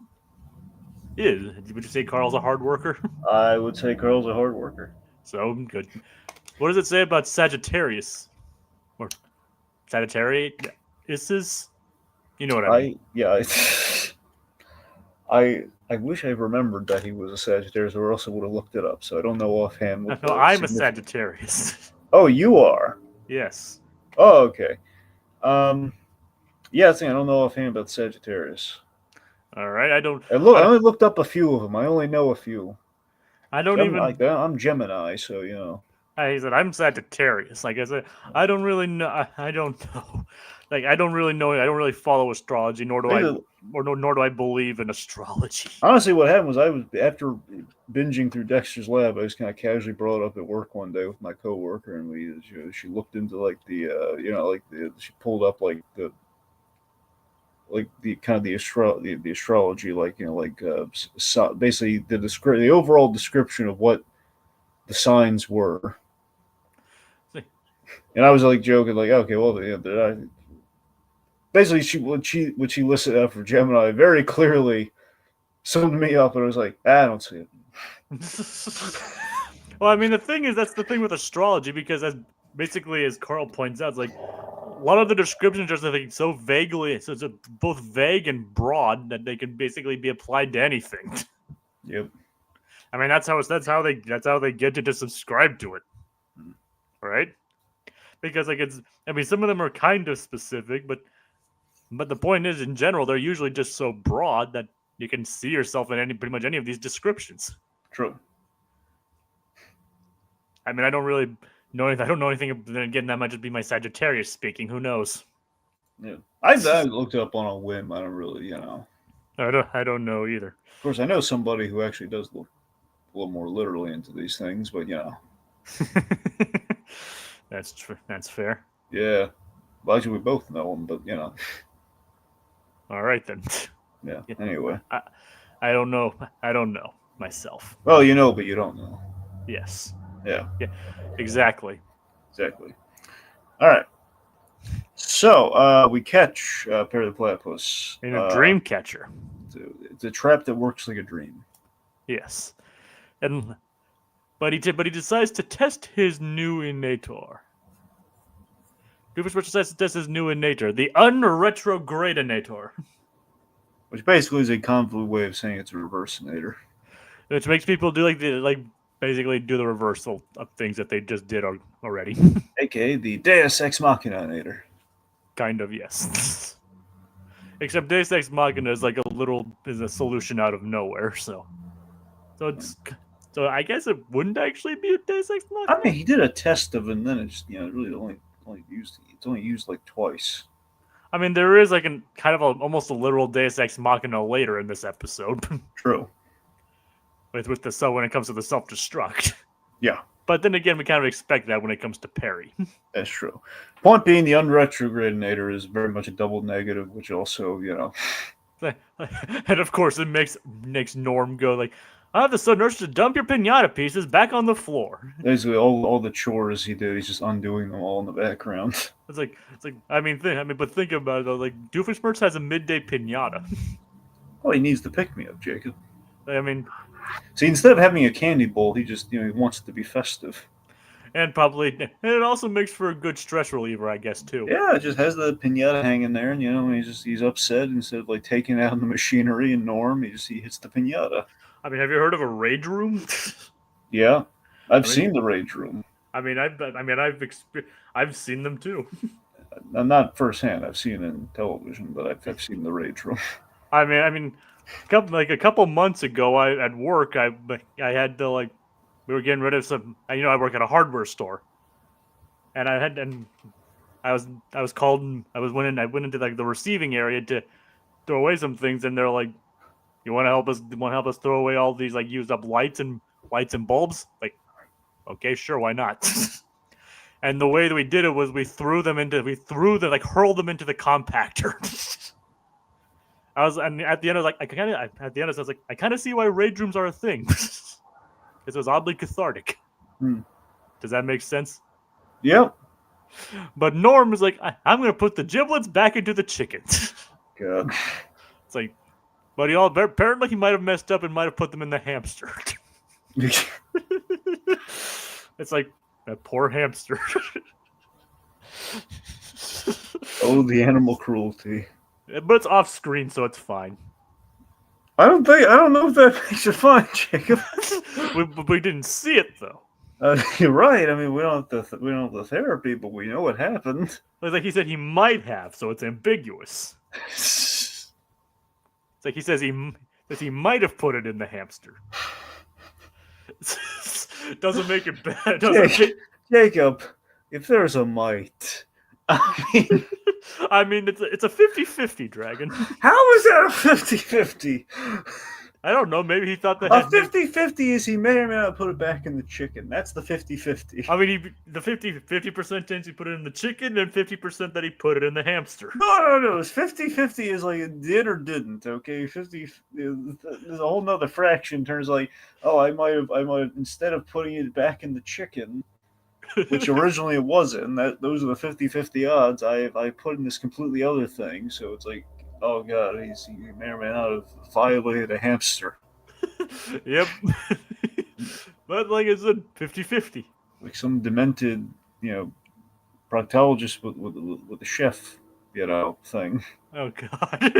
is. Would you say Carl's a hard worker? I would say Carl's a hard worker. So good. What does it say about Sagittarius? Or Sagittarius? You know what I mean. I wish I remembered that he was a Sagittarius, or else I would have looked it up. So I don't know offhand. No, I'm a Sagittarius. Oh, you are? Yes. Oh, okay. Yeah, I don't know offhand about Sagittarius. All right, I only looked up a few of them. I only know a few. I'm Gemini, so I said I'm Sagittarius. Like I said, I don't really know. I don't know. Like I don't really know. I don't really follow astrology, nor do I believe in astrology. Honestly, what happened was after binging through Dexter's Lab, I was kind of casually brought up at work one day with my coworker, and she looked into like she pulled up like the kind of the astrology, basically the overall description of what the signs were. And I was like joking, like, okay, well, basically what she listed out for Gemini very clearly summed me up, and I was like, I don't see it. Well, I mean, the thing is, that's the thing with astrology, because as Carl points out, it's like a lot of the descriptions are something so vaguely, so it's both vague and broad that they can basically be applied to anything. Yep. I mean, that's how they get you to subscribe to it, right? Because some of them are kind of specific, but the point is, in general, they're usually just so broad that you can see yourself in pretty much any of these descriptions. True. I mean, I don't really know anything. I don't know anything. Then again, that might just be my Sagittarius speaking. Who knows? Yeah, I looked it up on a whim. I don't really, I don't know either. Of course, I know somebody who actually does look a little more literally into these things, but That's true. That's fair. Yeah. Well, actually, we both know him, but All right then. Yeah. Anyway, I don't know. I don't know myself. Well, you know, but you don't know. Yes. Yeah. Exactly. All right. So we catch Perry the Platypus in a dream catcher. It's a trap that works like a dream. Yes, but he decides to test his new innator. Doofenshmirtz decides to test his new innator, the unretrograde-inator. Which basically is a convoluted way of saying it's a reverse-inator. Which makes people do basically do the reversal of things that they just did already. AKA the Deus Ex Machina-inator. Kind of, yes. Except Deus Ex Machina is like is a solution out of nowhere. So I guess it wouldn't actually be a Deus Ex Machina. I mean, he did a test of it, and then it's really it's only used like twice. I mean, there is like almost a literal Deus Ex Machina later in this episode. True. with the when it comes to the self-destruct. Yeah. But then again, we kind of expect that when it comes to Perry. That's true. Point being, the unretrograde-inator is very much a double negative, which also, And of course, it makes Norm go like, "I have the sudden urge to dump your pinata pieces back on the floor." Basically, all the chores he did, he's just undoing them all in the background. It's like but think about it though. Like Doofenshmirtz has a midday pinata. Well, he needs to pick me up, Jacob. I mean, see, instead of having a candy bowl, he just he wants it to be festive. And it also makes for a good stress reliever, I guess, too. Yeah, it just has the pinata hanging there, and he's upset. Instead of like taking out the machinery and Norm, he hits the pinata. I mean, have you heard of a rage room? Yeah, I've seen the rage room. I've seen them too. Not firsthand. I've seen it in television, but I've seen the rage room. I mean, a couple months ago, at work, I had to we were getting rid of some. I work at a hardware store, and I was called. And I went into the receiving area to throw away some things, and they're like, "You want to help us? Want to help us throw away all these used up lights and bulbs?" Like, okay, sure, why not? And the way that we did it was we hurled them into the compactor. At the end, I was like, I kind of see why rage rooms are a thing. Because it was oddly cathartic. Does that make sense? Yep. But Norm is like, I'm going to put the giblets back into the chickens. God. It's like, but apparently he might have messed up and might have put them in the hamster. It's like, that poor hamster. Oh, the animal cruelty. But it's off screen, so it's fine. I don't know if that makes it fine, Jacob. we didn't see it though. You're right. I mean, we don't have the therapy, but we know what happened. It's like he said he might have, so it's ambiguous. It's like he says he might have put it in the hamster. Doesn't make it bad. Jacob, if there's a might, I mean, it's a 50-50, Dragon. How is that a 50-50? I don't know. Maybe he thought that a 50-50 is he may or may not put it back in the chicken. That's the 50-50. I mean, the 50% chance he put it in the chicken, and 50% that he put it in the hamster. No. It's 50-50 is like it did or didn't. Okay, 50. There's a whole nother fraction. Turns like, oh, I might have instead of putting it back in the chicken, which originally it wasn't. Those are the 50-50 odds. I put in this completely other thing. So it's like, oh god, he may or may not have violated a hamster. Yep. But like I said, 50-50. Like some demented, proctologist with the chef, thing. Oh god.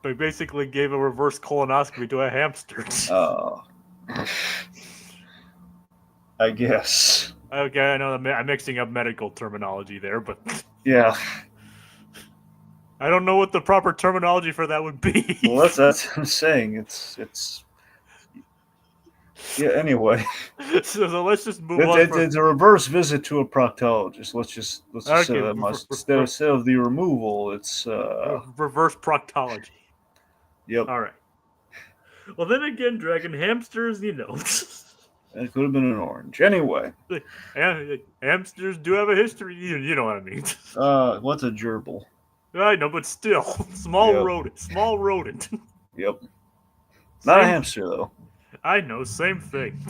They basically gave a reverse colonoscopy to a hamster. I guess. Okay, I know I'm mixing up medical terminology there, but yeah. I don't know what the proper terminology for that would be. Well, that's what I'm saying. It's yeah. Anyway, so let's just move on. It's a reverse visit to a proctologist. Let's just say that much. Instead of the removal, it's reverse proctology. Yep. All right. Well, then again, Dragon hamsters, It could have been an orange. Anyway. Hamsters do have a history. You know what I mean. What's a gerbil? I know, but still. Small rodent. Yep. Not a hamster, though. I know, same thing.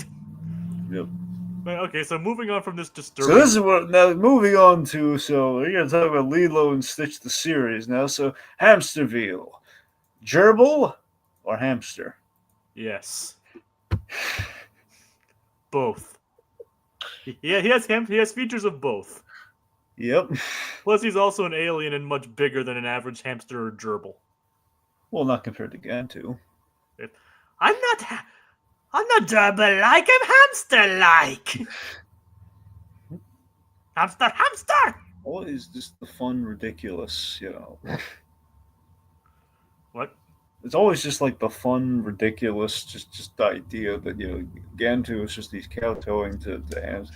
Yep. Okay, so moving on from this disturbing... So this is what... Now, moving on to... So, we're going to talk about Lilo and Stitch, the series now. So, Hamsterville. Gerbil or hamster? Yes. Both. Yeah, he has features of both. Yep. Plus, he's also an alien and much bigger than an average hamster or gerbil. Well, not compared to Gantu. I'm not gerbil-like. I'm hamster-like. Hamster. Always just the fun, ridiculous, What? It's always just like the fun, ridiculous, just the idea that Gantu is just these kowtowing to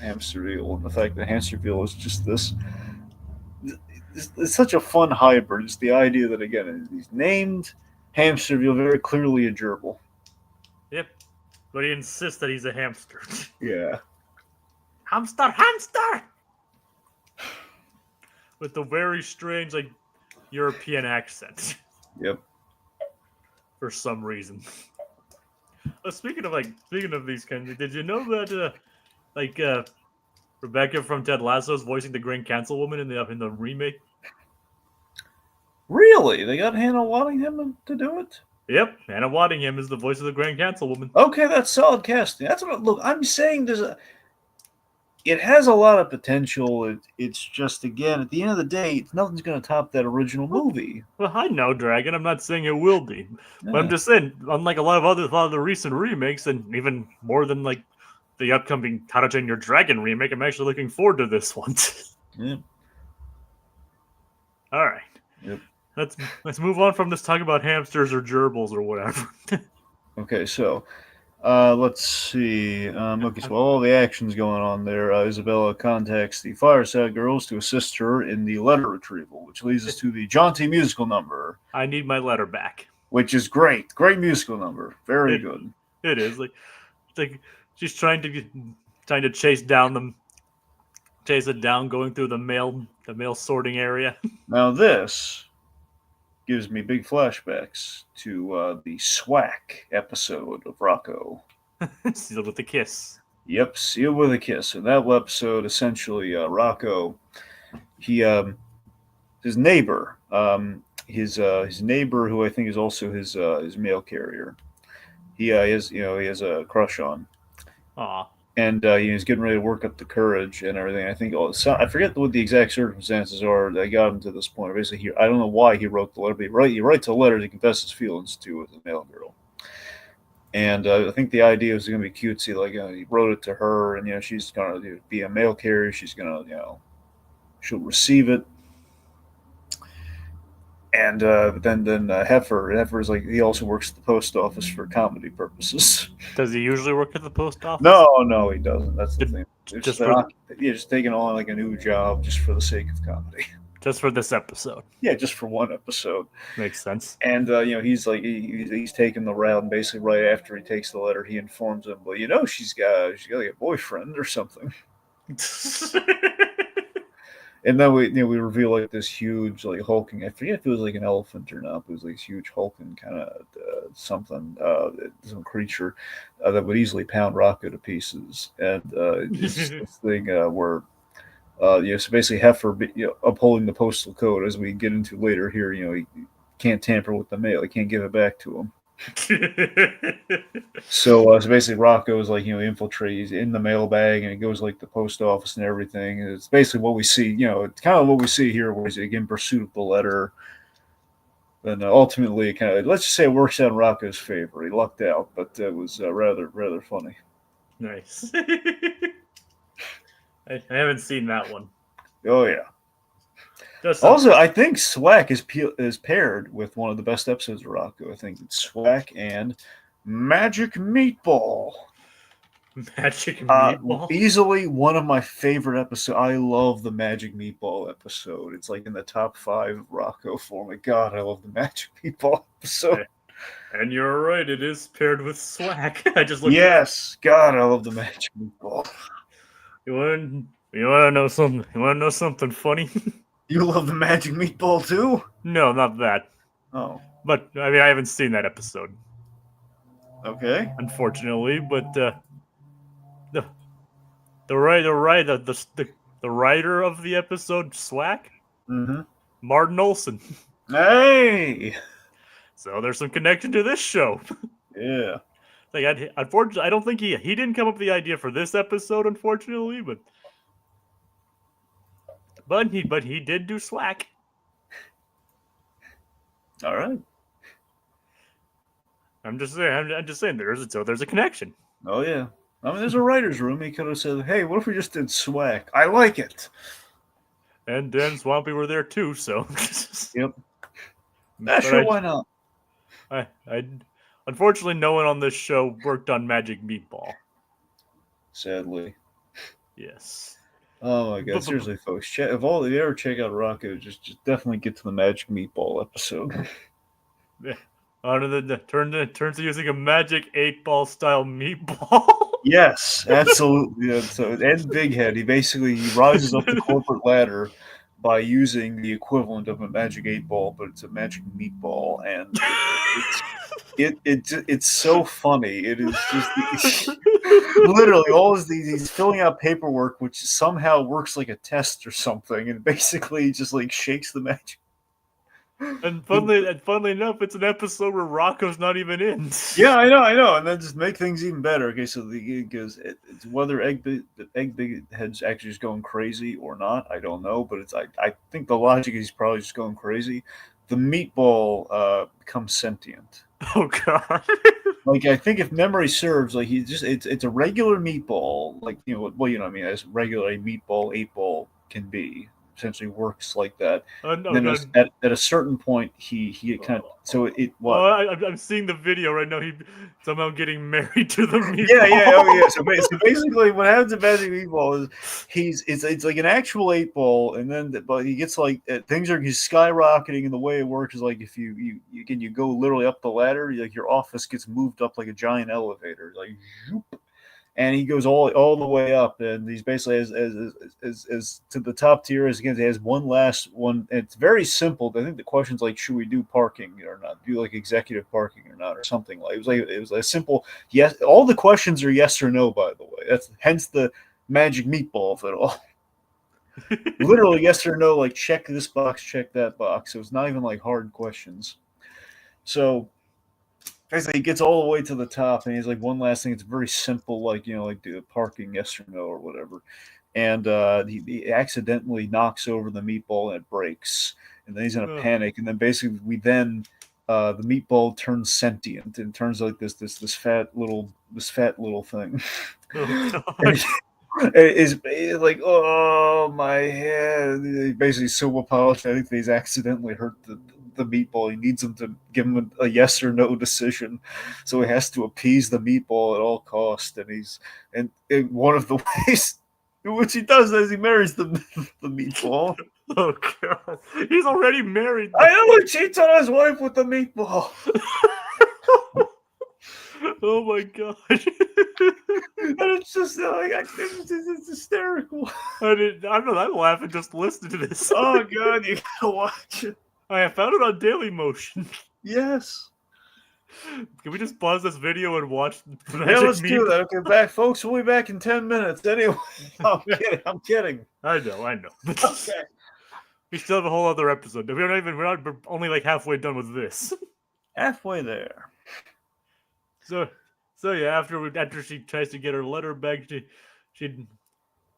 Hamsterville, and the fact that Hamsterville is just this. It's such a fun hybrid. It's the idea that again he's named Hamsterville, very clearly a gerbil. Yep. But he insists that he's a hamster. Yeah. Hamster, hamster! With the very strange, like, European accent. Yep. For some reason. Speaking of these kinds, did you know that, Rebecca from Ted Lasso is voicing the Grand Council Woman in the remake? Really? They got Hannah Waddingham to do it? Yep, Hannah Waddingham is the voice of the Grand Council Woman. Okay, that's solid casting. That's what. Look, I'm saying it has a lot of potential. It's just, again, at the end of the day, nothing's going to top that original movie. Well, I know, Dragon. I'm not saying it will be. Yeah. But I'm just saying, unlike a lot of the recent remakes, and even more than, like, the upcoming How to Train Your Dragon remake, I'm actually looking forward to this one. Yep. All right. Yep. Let's move on from this talk about hamsters or gerbils or whatever. Okay, so let's see. Okay, so all the action's going on there. Isabella contacts the Fireside Girls to assist her in the letter retrieval, which leads us to the jaunty musical number. I need my letter back. Which is great. Great musical number. Very good. It is. Like she's trying to chase it down, going through the mail sorting area. Now this gives me big flashbacks to the SWAC episode of Rocko. Sealed with a kiss. Yep, sealed with a kiss. In that episode, essentially, Rocko, his neighbor, his neighbor, who I think is also his mail carrier, he has a crush on. Aw. And he's getting ready to work up the courage and everything. I think I forget what the exact circumstances are that got him to this point. Basically, I don't know why he wrote the letter, but he writes a letter to confess his feelings to the mail girl. And I think the idea was going to be cutesy. Like he wrote it to her, and she's going to be a mail carrier. She's going to she'll receive it. And then Heifer is like, he also works at the post office for comedy purposes. Does he usually work at the post office? No, he doesn't. That's the thing. Just taking on like a new job just for the sake of comedy. Just for this episode. Yeah, just for one episode. Makes sense. And he's like he's taking the route, and basically right after he takes the letter, he informs him, well, she's got like a boyfriend or something. And then we reveal like this huge like hulking. I forget if it was like an elephant or not. But it was like this huge hulking kind of something, some creature that would easily pound Rocko to pieces. And it's just this thing where so basically Heifer upholding the postal code, as we get into later here. He can't tamper with the mail. He can't give it back to him. So basically Rocko is like infiltrates in the mailbag, and it goes like the post office and everything. And it's basically what we see. It's kind of what we see here, where he's again in pursuit of the letter. Then ultimately, kind of, let's just say it works out in Rocko's favor. He lucked out, but it was rather funny. Nice. I haven't seen that one. Oh yeah. Also, I think SWAC is paired with one of the best episodes of Rocko. I think it's SWAC and Magic Meatball. Magic Meatball? Easily one of my favorite episodes. I love the Magic Meatball episode. It's like in the top 5 of Rocko for me. God, I love the Magic Meatball episode. And you're right, it is paired with SWAC. I just looked. Yes, God, I love the Magic Meatball. You want to know something? You want to know something funny? You love the Magic Meatball too? No, not that. Oh. But I mean, I haven't seen that episode. Okay. Unfortunately, but the writer of the episode, SWAC, Martin Olson. Hey. So there's some connection to this show. Yeah. Like, unfortunately, I don't think he didn't come up with the idea for this episode, unfortunately, but he did do SWAC. All right. I'm just saying there's a connection. Oh yeah. I mean, there's a writer's room. He could have said, "Hey, what if we just did SWAC? I like it." And Dan Swampy were there too, so. Yep. But Sure, why not? I unfortunately, no one on this show worked on Magic Meatball. Sadly. Yes. Oh my god! Seriously, folks, if you ever check out Rocko, just definitely get to the Magic Meatball episode. Yeah. Turns to using a Magic 8-ball style meatball. Yes, absolutely. Yeah, so and Big Head, he rises up the corporate ladder by using the equivalent of a Magic 8-ball, but it's a Magic Meatball, and it's so funny. It is just literally all of these. He's filling out paperwork, which somehow works like a test or something, and basically just like shakes the magic. And funnily enough, it's an episode where Rocko's not even in. Yeah, I know, and then just make things even better. Okay, so it's whether Egg Big Head's actually just going crazy or not, I don't know, but I think the logic is he's probably just going crazy. The meatball becomes sentient. Oh god! Like I think if memory serves, like it's a regular meatball, like I mean, as regular a meatball 8-ball can be. Essentially works like that. No, then at a certain point, he kind of what? I'm seeing the video right now. He somehow getting married to the meatball. Yeah. So basically, what happens in Magic Meatball is it's like an actual 8-ball, and then but he gets like he's skyrocketing, and the way it works is like if you go literally up the ladder, like your office gets moved up like a giant elevator, like. Whoop, and he goes all the way up, and he's basically as to the top tier as again. He has one last one. And it's very simple. I think the question's like, should we do parking or not? Do like executive parking or not, or something like. It was a simple yes. All the questions are yes or no. By the way, that's hence the Magic Meatball of it all. Literally yes or no. Like check this box, check that box. So it's not even like hard questions. So. Basically, he gets all the way to the top, and he's like, one last thing. It's very simple, like do parking, yes or no, or whatever. And he accidentally knocks over the meatball, and it breaks. And then he's in a panic. And then basically, the meatball turns sentient and turns like this fat little thing. Oh god! Is like, oh my head. He basically so apologetic that he's accidentally hurt the meatball. He needs him to give him a yes or no decision, so he has to appease the meatball at all costs. And one of the ways in which he does that is he marries the meatball. Oh god, he's already married. I know, he cheats on his wife with the meatball. Oh my god! And it's just like it's hysterical. I'm laughing just listening to this. Oh god, you gotta watch it. I found it on Daily Motion. Yes. Can we just pause this video and watch? Yeah, let's do that. Okay, back, folks. We'll be back in 10 minutes. Anyway, I'm kidding. I know. Okay. We still have a whole other episode. We're only like halfway done with this. Halfway there. So yeah, after she tries to get her letter back, it's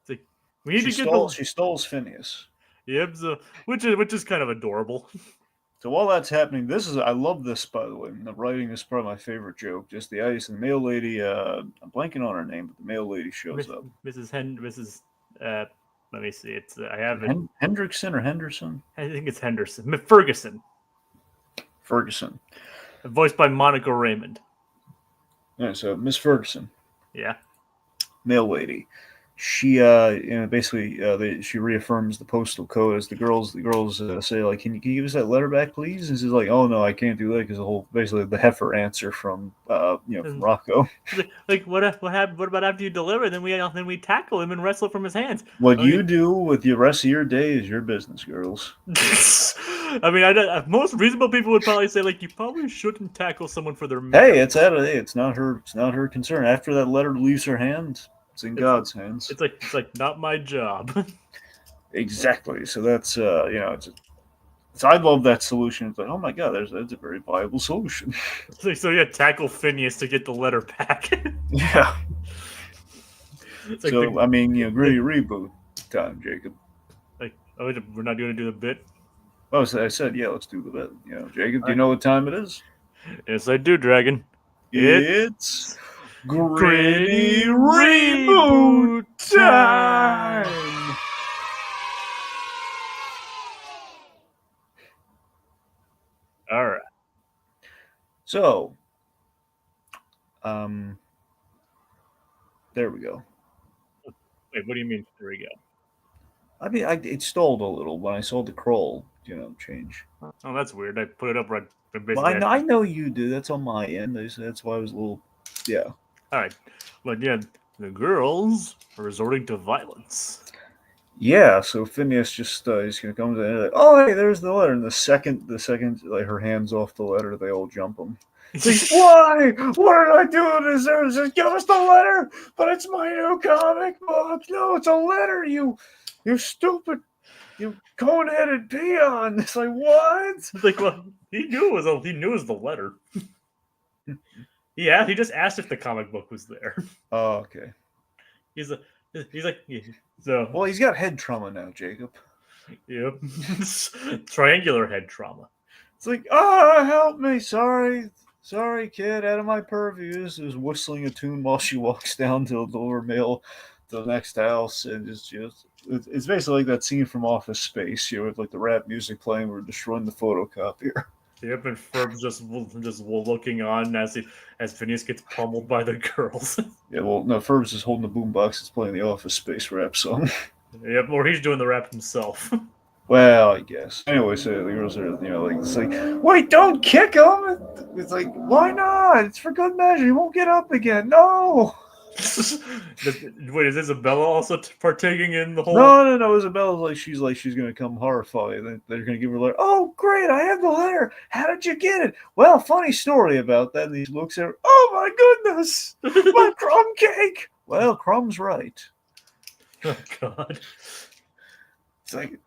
like we need to get she stoles Phineas. Yep, so which is kind of adorable. So while that's happening, I love this, by the way. The writing is probably my favorite joke. Just the ice and the mail lady. I'm blanking on her name, but the mail lady shows up. Let me see. It's I have it. Hendrickson or Henderson? I think it's Henderson. Ferguson. Voiced by Monica Raymond. Yeah, so Miss Ferguson. Yeah. Mail lady. She basically she reaffirms the postal code as the girls say, like, can you give us that letter back, please? And she's like, oh no, I can't do that because basically the heifer answer from from Rocko. Like what happened? What about after you deliver? Then we tackle him and wrestle from his hands. What you do with the rest of your day is your business, girls. I mean, most reasonable people would probably say, like, you probably shouldn't tackle someone for their. Hey, it's not her concern. After that letter leaves her hand, it's in God's hands. It's like not my job. Exactly. So that's so I love that solution. It's like, oh my god, that's a very viable solution. So yeah, tackle Phineas to get the letter back. Yeah. So I mean, gritty reboot time, Jacob. Like, we're not going to do the bit. Oh, so I said, yeah, let's do the bit. Jacob, do you know what time it is? Yes, I do, Dragon. It's Gritty Reboot time! All right. So, there we go. Wait, what do you mean? There we go. I mean, it stalled a little when I saw the crawl, change. Oh, that's weird. I put it up right. Well, Basically, I know you do. That's on my end. That's why I was a little, yeah. all right. But yeah, the girls are resorting to violence. Yeah, so Phineas just he's gonna come to like, oh hey, there's the letter. And the second like her hands off the letter, they all jump him. It's like, why? What did I do to deserve this? Give us the letter, but it's my new comic book. No, it's a letter. You stupid, you cone-headed peon. It's like what? It's like, well, he knew it was the letter. Yeah, he just asked if the comic book was there. Oh, okay. He's like, so. Well, he's got head trauma now, Jacob. Yep. Triangular head trauma. It's like, help me, sorry, kid, out of my purview. Is whistling a tune while she walks down to deliver mail to the next house, and just it's basically like that scene from Office Space, with like the rap music playing, we're destroying the photocopier. Yep, and Ferb's just looking on as Phineas gets pummeled by the girls. Yeah, well, no, Ferb's just holding the boombox. It's playing the Office Space rap song. Yep, or he's doing the rap himself. Well, I guess. Anyway, so the girls are, like, it's like, wait, don't kick him. It's like, why not? It's for good measure. He won't get up again. No. Wait, is Isabella also partaking in the whole? No. Isabella's she's gonna come horrified. They're gonna give her like, oh great, I have the letter. How did you get it? Well, funny story about that. And he looks at her. Oh my goodness, my crumb cake. Well, Crumb's right. Oh God. It's like,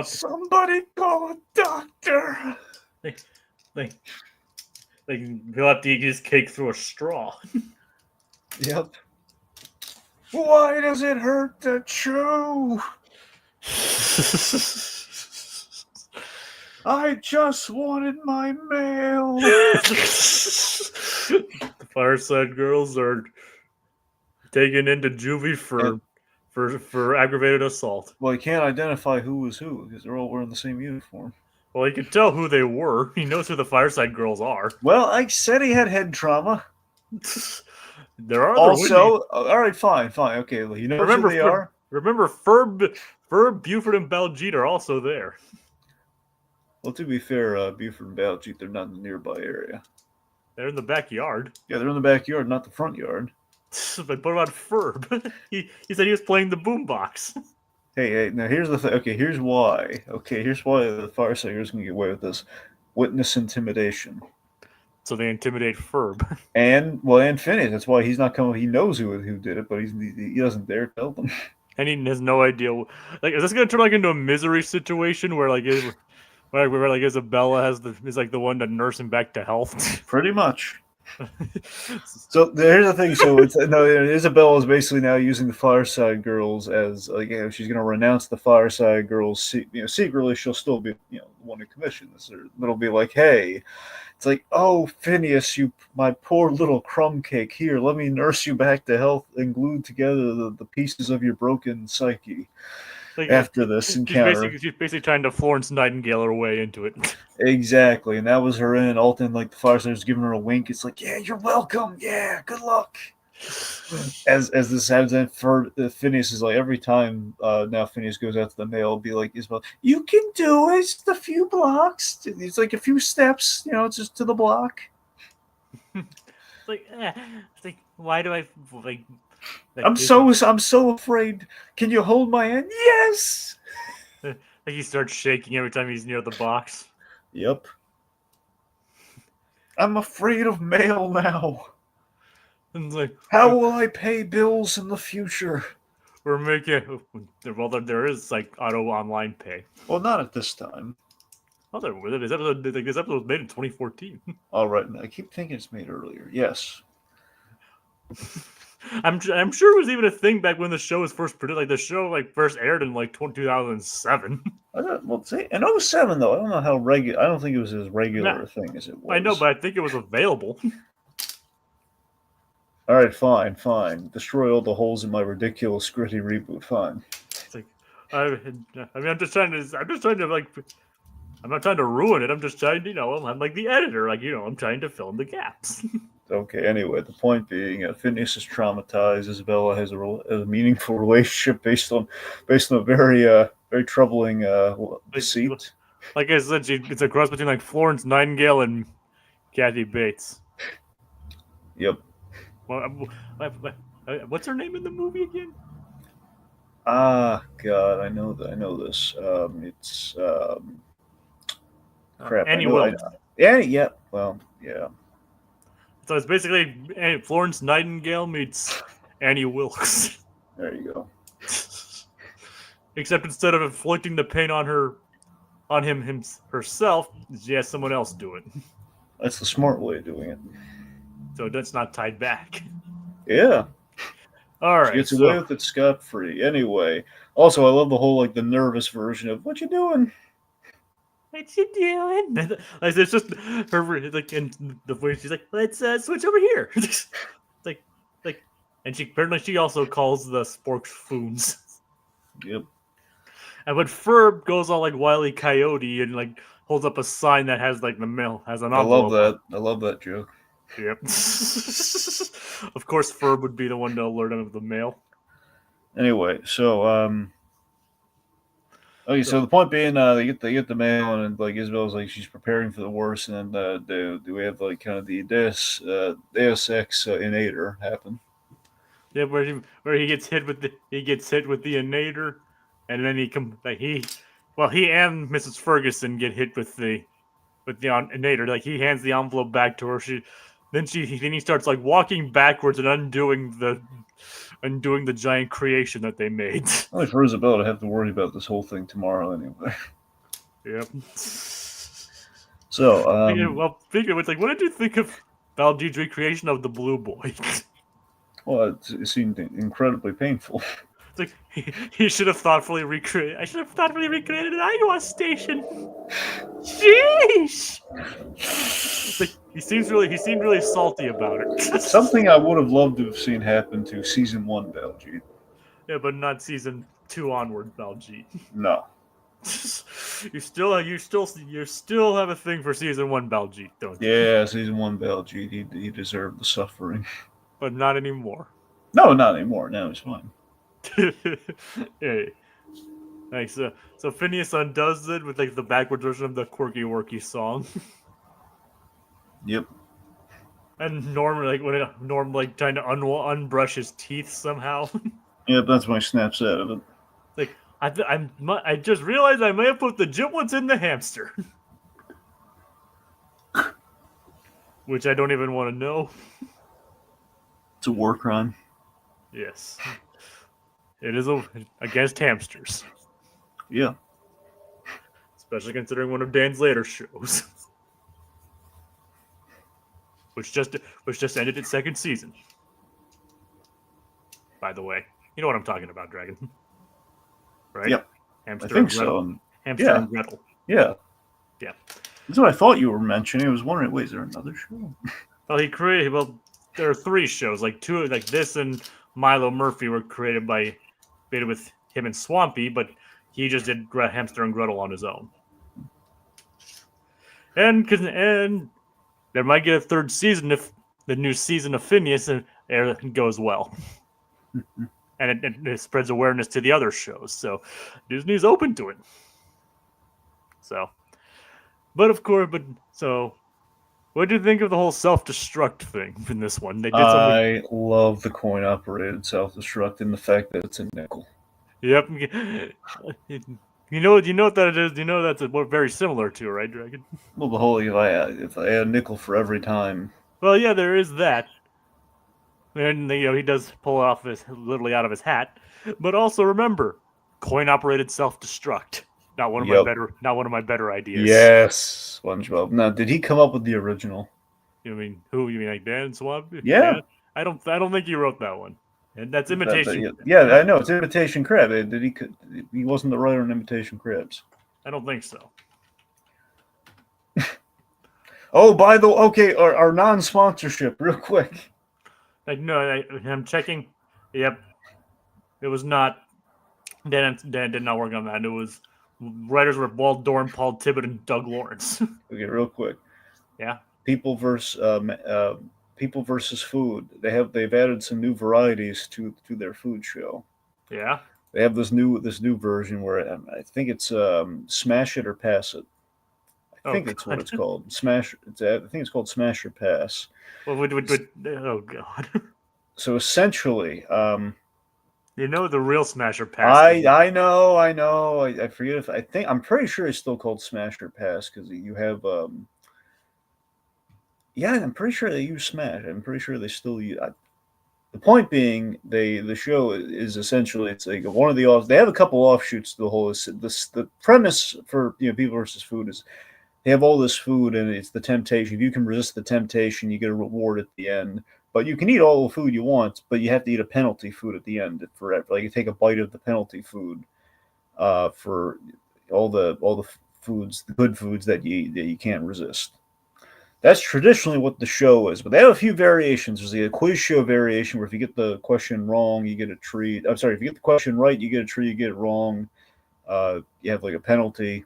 somebody call a doctor. Like he'll have to eat his cake through a straw. Yep. Why does it hurt to chew? I just wanted my mail. The Fireside Girls are taken into juvie for aggravated assault. Well, he can't identify who was who because they're all wearing the same uniform. Well, he can tell who they were. He knows who the Fireside Girls are. Well, I said he had head trauma. There are also. All right, fine. Okay, well, you know who they are. Remember, Ferb, Buford, and Baljeet are also there. Well, to be fair, Buford and Baljeet, they're not in the nearby area. They're in the backyard. Yeah, they're in the backyard, not the front yard. But what about Ferb? He said he was playing the boombox. Hey, now here's the thing. Okay, here's why. Here's why the Fireside Girls can get away with this. Witness intimidation. So they intimidate Ferb. And Phineas. That's why he's not coming. He knows who did it, but he doesn't dare tell them. And he has no idea. Like, is this going to turn into a misery situation where Isabella is like the one to nurse him back to health? Pretty much. So here's the thing. So Isabella is basically now using the Fireside Girls as she's going to renounce the Fireside Girls. Secretly she'll still be the one who commissioned this. It'll be like, hey, it's like, oh Phineas, my poor little crumb cake. Here, let me nurse you back to health and glue together the pieces of your broken psyche. After this encounter, she's basically trying to Florence Nightingale her way into it. Exactly, and that was her in. Alton, like the Fireside's giving her a wink. It's like, yeah, you're welcome. Yeah, good luck. As this happens, and Phineas is like, every time now Phineas goes out to the mail, be like, Isabel, you can do it. It's a few blocks. It's like a few steps. It's just to the block. It's like, why do I like? I'm so afraid. Can you hold my hand? Yes. Like he starts shaking every time he's near the box. Yep. I'm afraid of mail now. And like, how will I pay bills in the future? We're making there is like auto online pay. Well, not at this time. Oh, this episode was made in 2014. All right, I keep thinking it's made earlier. Yes. I'm sure it was even a thing back when the show was first produced. Like the show first aired in 2007. Well, see, in 07 though, I don't know how regular. I don't think it was as regular a thing as it was. I know, but I think it was available. All right, fine. Destroy all the holes in my ridiculous gritty reboot. Fine. It's like, I'm just trying to I'm not trying to ruin it. I'm just trying to, I'm like the editor. Like, I'm trying to fill in the gaps. Okay, anyway, the point being, Phineas is traumatized. Isabella has a meaningful relationship based on a very troubling deceit. Like I said, it's a cross between like Florence Nightingale and Kathy Bates. Yep. Well, what's her name in the movie again? Ah, God, I know that. I know this. It's crap. Annie I know. Wilkes. Yeah. Well, yeah. So it's basically Florence Nightingale meets Annie Wilkes. There you go. Except instead of inflicting the pain on him herself, she has someone else do it. That's the smart way of doing it. So that's not tied back. Yeah. All right. She gets away with it scot-free. Anyway, also I love the whole the nervous version of "What you doing? What you doing?" Like it's just her like in the way she's like, "Let's switch over here." like, and she also calls the sporks foons. Yep. And when Ferb goes all like Wile E. Coyote and like holds up a sign that has like the mail has an envelope. I love that joke. Yep. Of course, Ferb would be the one to alert him of the mail. Anyway, so okay, so the point being, they get the mail, and like Isabella's like she's preparing for the worst, and then do we have like kind of the Deus Ex inator happen? Yeah, where he gets hit with the inator, and then he and Mrs. Ferguson get hit with the inator. Like he hands the envelope back to her. Then he starts like walking backwards and undoing the giant creation that they made. Only for Isabella to have to worry about this whole thing tomorrow anyway. Yep. So, speaking of which, like, what did you think of Baljeet's recreation of the Blue Boy? Well, it seemed incredibly painful. It's like he should have thoughtfully recreated. I should have thoughtfully recreated an Iowa station. Sheesh. Like, he seemed really salty about it. Something I would have loved to have seen happen to season 1 Baljeet. Yeah, but not season 2 onward, Baljeet. No. You still have a thing for season 1 Baljeet, don't you? Yeah, season 1 Baljeet. He deserved the suffering. But not anymore. No, not anymore. Now he's fine. Hey. Nice. So Phineas undoes it with like the backwards version of the Quirky Worky song. Yep. And Norm like trying to unbrush his teeth somehow. Yep, that's when he snaps out of it. Like I just realized I may have put the giblets in the hamster. Which I don't even want to know. It's a war crime. Yes. It is against hamsters. Yeah. Especially considering one of Dan's later shows. Which just ended its second season. By the way. You know what I'm talking about, Dragon. Right? Yep. Hamster I think and Gretel. so. Hamster and Gretel. Yeah. Yeah. That's what I thought you were mentioning. I was wondering, wait, is there another show? Well, there are 3 shows. Like 2, like this and Milo Murphy were created with him and Swampy, but he just did Hamster and Gretel on his own. And there might get a 3rd season if the new season of Phineas goes well. And it spreads awareness to the other shows. So Disney's open to it. So, what do you think of the whole self-destruct thing in this one? They did something. I love the coin-operated self-destruct and the fact that it's a nickel. Yep. You know what that is? You know that's very similar to, right, Dragon? Well, the whole if I add a nickel for every time. Well, yeah, there is that. And he does pull it off literally out of his hat. But also remember, coin-operated self-destruct. Not one of my better ideas. Yes, SpongeBob. Now, did he come up with the original? You mean who? You mean like Dan Swab? Yeah. I don't think he wrote that one. And that's Imitation. Yeah, I know it's Imitation Crab. He wasn't the writer on Imitation Crabs. I don't think so. Oh, our non-sponsorship, real quick. Like no, I'm checking. Yep, it was not. Dan did not work on that. It was writers were Walt Dorn, Paul Tibbett, and Doug Lawrence. Okay, real quick. Yeah. People versus people versus food. They've added some new varieties to their food show. Yeah. They have this new version where I think it's smash it or pass it. I Oh think that's what God. it's called. Smash. I think it's called smash or pass. Well, oh God. So essentially, You know the real Smasher Pass. I know I forget if I'm pretty sure it's still called smash or pass because you have yeah, I'm pretty sure they use smash. I'm pretty sure they still use. The point being, the show is essentially it's like one of the off. They have a couple offshoots to the whole. The premise for people versus food is they have all this food and it's the temptation. If you can resist the temptation, you get a reward at the end. But you can eat all the food you want, but you have to eat a penalty food at the end forever. Like you take a bite of the penalty food for all the foods, the good foods that you can't resist. That's traditionally what the show is, but they have a few variations. There's a quiz show variation where if you get the question wrong, you get a treat. I'm sorry, if you get the question right, you get a treat. You get it wrong, you have like a penalty.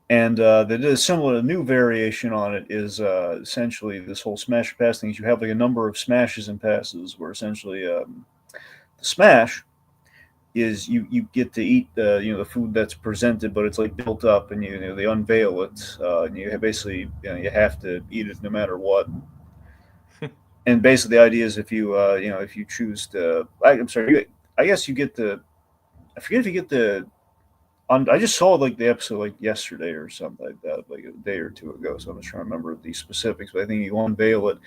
And they did a similar new variation on it is essentially this whole smash pass thing. You have like a number of smashes and passes where essentially the smash is you get to eat the food that's presented, but it's like built up, and they unveil it, and you basically you have to eat it no matter what. And basically, the idea is if you if you choose to, I'm sorry, I guess you get the, I forget if you get the. I just saw like the episode like yesterday or something like that, like a day or two ago. So I'm just trying to remember the specifics. But I think you unveil it,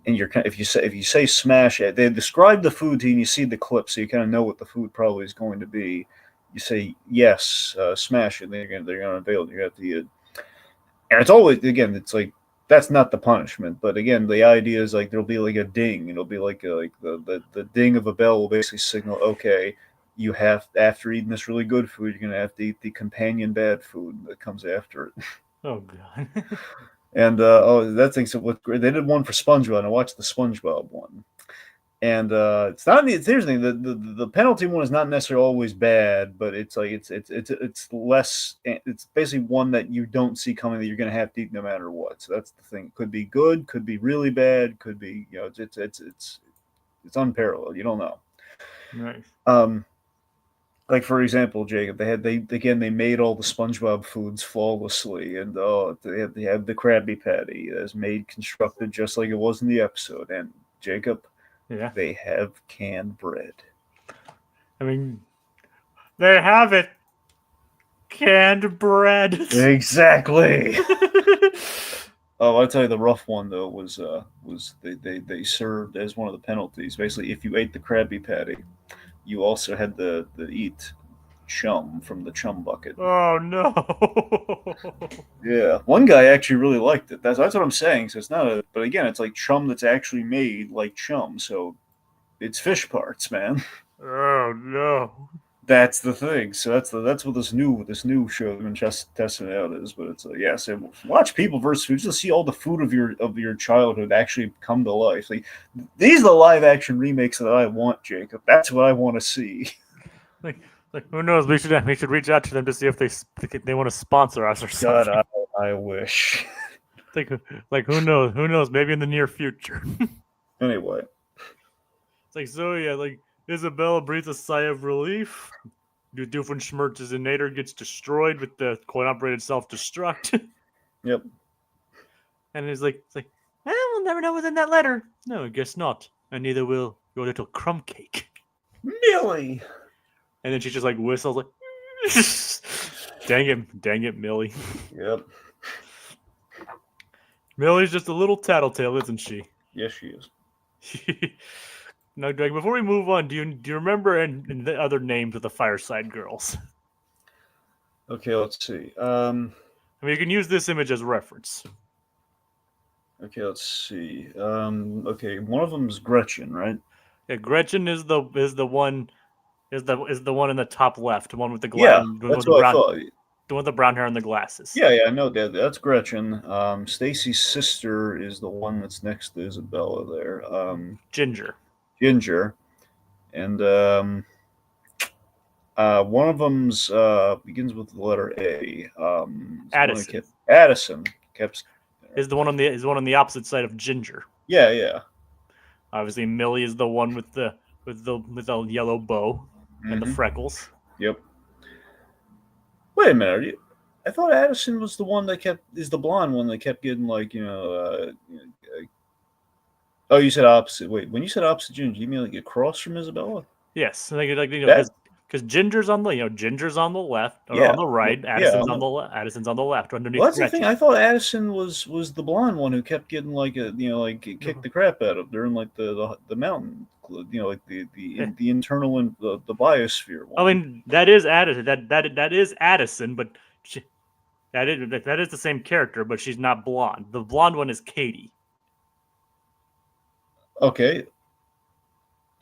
and you're if you say smash it, they describe the food to you, and you see the clip, so you kind of know what the food probably is going to be. You say yes, smash it. And they're gonna unveil it. You have to eat it, and it's always again. It's like that's not the punishment, but again, the idea is like there'll be like a ding. It'll be like the ding of a bell will basically signal okay. You have after eating this really good food, you're gonna have to eat the companion bad food that comes after it. Oh God. And that thing's what they did one for SpongeBob. And I watched the SpongeBob one, and it's not. Here's the thing: the penalty one is not necessarily always bad, but it's like it's less. It's basically one that you don't see coming that you're gonna have to eat no matter what. So that's the thing. It could be good, could be really bad, could be it's unparalleled. You don't know. Nice. Like for example, Jacob, they made all the SpongeBob foods flawlessly, and they had the Krabby Patty that's made constructed just like it was in the episode. And Jacob, Yeah. they have canned bread. I mean, they have it. Canned bread. Exactly. Oh, I'll tell you the rough one though was they served as one of the penalties. Basically, if you ate the Krabby Patty, you also had to eat chum from the chum bucket. Oh no. Yeah, one guy actually really liked it. That's what I'm saying. So it's not a, but again, it's like chum that's actually made like chum. So it's fish parts, man. Oh no. That's the thing. So that's what this new show has been just testing out is. But it's yeah. So watch People versus Food. Just see all the food of your childhood actually come to life. Like these are the live action remakes that I want, Jacob. That's what I want to see. Like who knows? We should reach out to them to see if they want to sponsor us or something. God, I wish. Like who knows? Who knows? Maybe in the near future. Anyway, it's like so yeah. Like Isabella breathes a sigh of relief. Doofenshmirtz's inventor gets destroyed with the coin-operated self-destruct. Yep. And it's like, we'll never know what's in that letter. No, I guess not. And neither will your little crumb cake. Millie. And then she just like whistles like, dang it, Millie. Yep. Millie's just a little tattletale, isn't she? Yes, she is. Now, Greg, before we move on, do you remember and the other names of the Fireside Girls? Okay, let's see. I mean, you can use this image as reference. Okay, let's see. Okay, one of them is Gretchen, right? Yeah, Gretchen is the one in the top left, the one with the Yeah, that's what I thought. The one with the brown hair and the glasses. Yeah, I know that. That's Gretchen. Stacy's sister is the one that's next to Isabella there. Ginger. Ginger, and One of them's begins with the letter A. Addison Addison kept. is the one on the opposite side of Ginger. Yeah, yeah. Obviously, Millie is the one with the yellow bow and the Mhm. freckles. Yep. Wait a minute. I thought Addison was the one that is the blonde one that kept getting like oh, you said opposite. Wait, when you said opposite Ginger, you mean like across from Isabella? Yes, That because Ginger's on the Ginger's on the left or yeah, on the right. yeah. Addison's on the left Well, underneath that's the thing. Gretchen. I thought Addison was the blonde one who kept getting like kicked the crap out of during like the mountain, like the internal and the biosphere I one. mean, that is Addison. That is Addison, but that is the same character, but she's not blonde. The blonde one is Katie. Okay.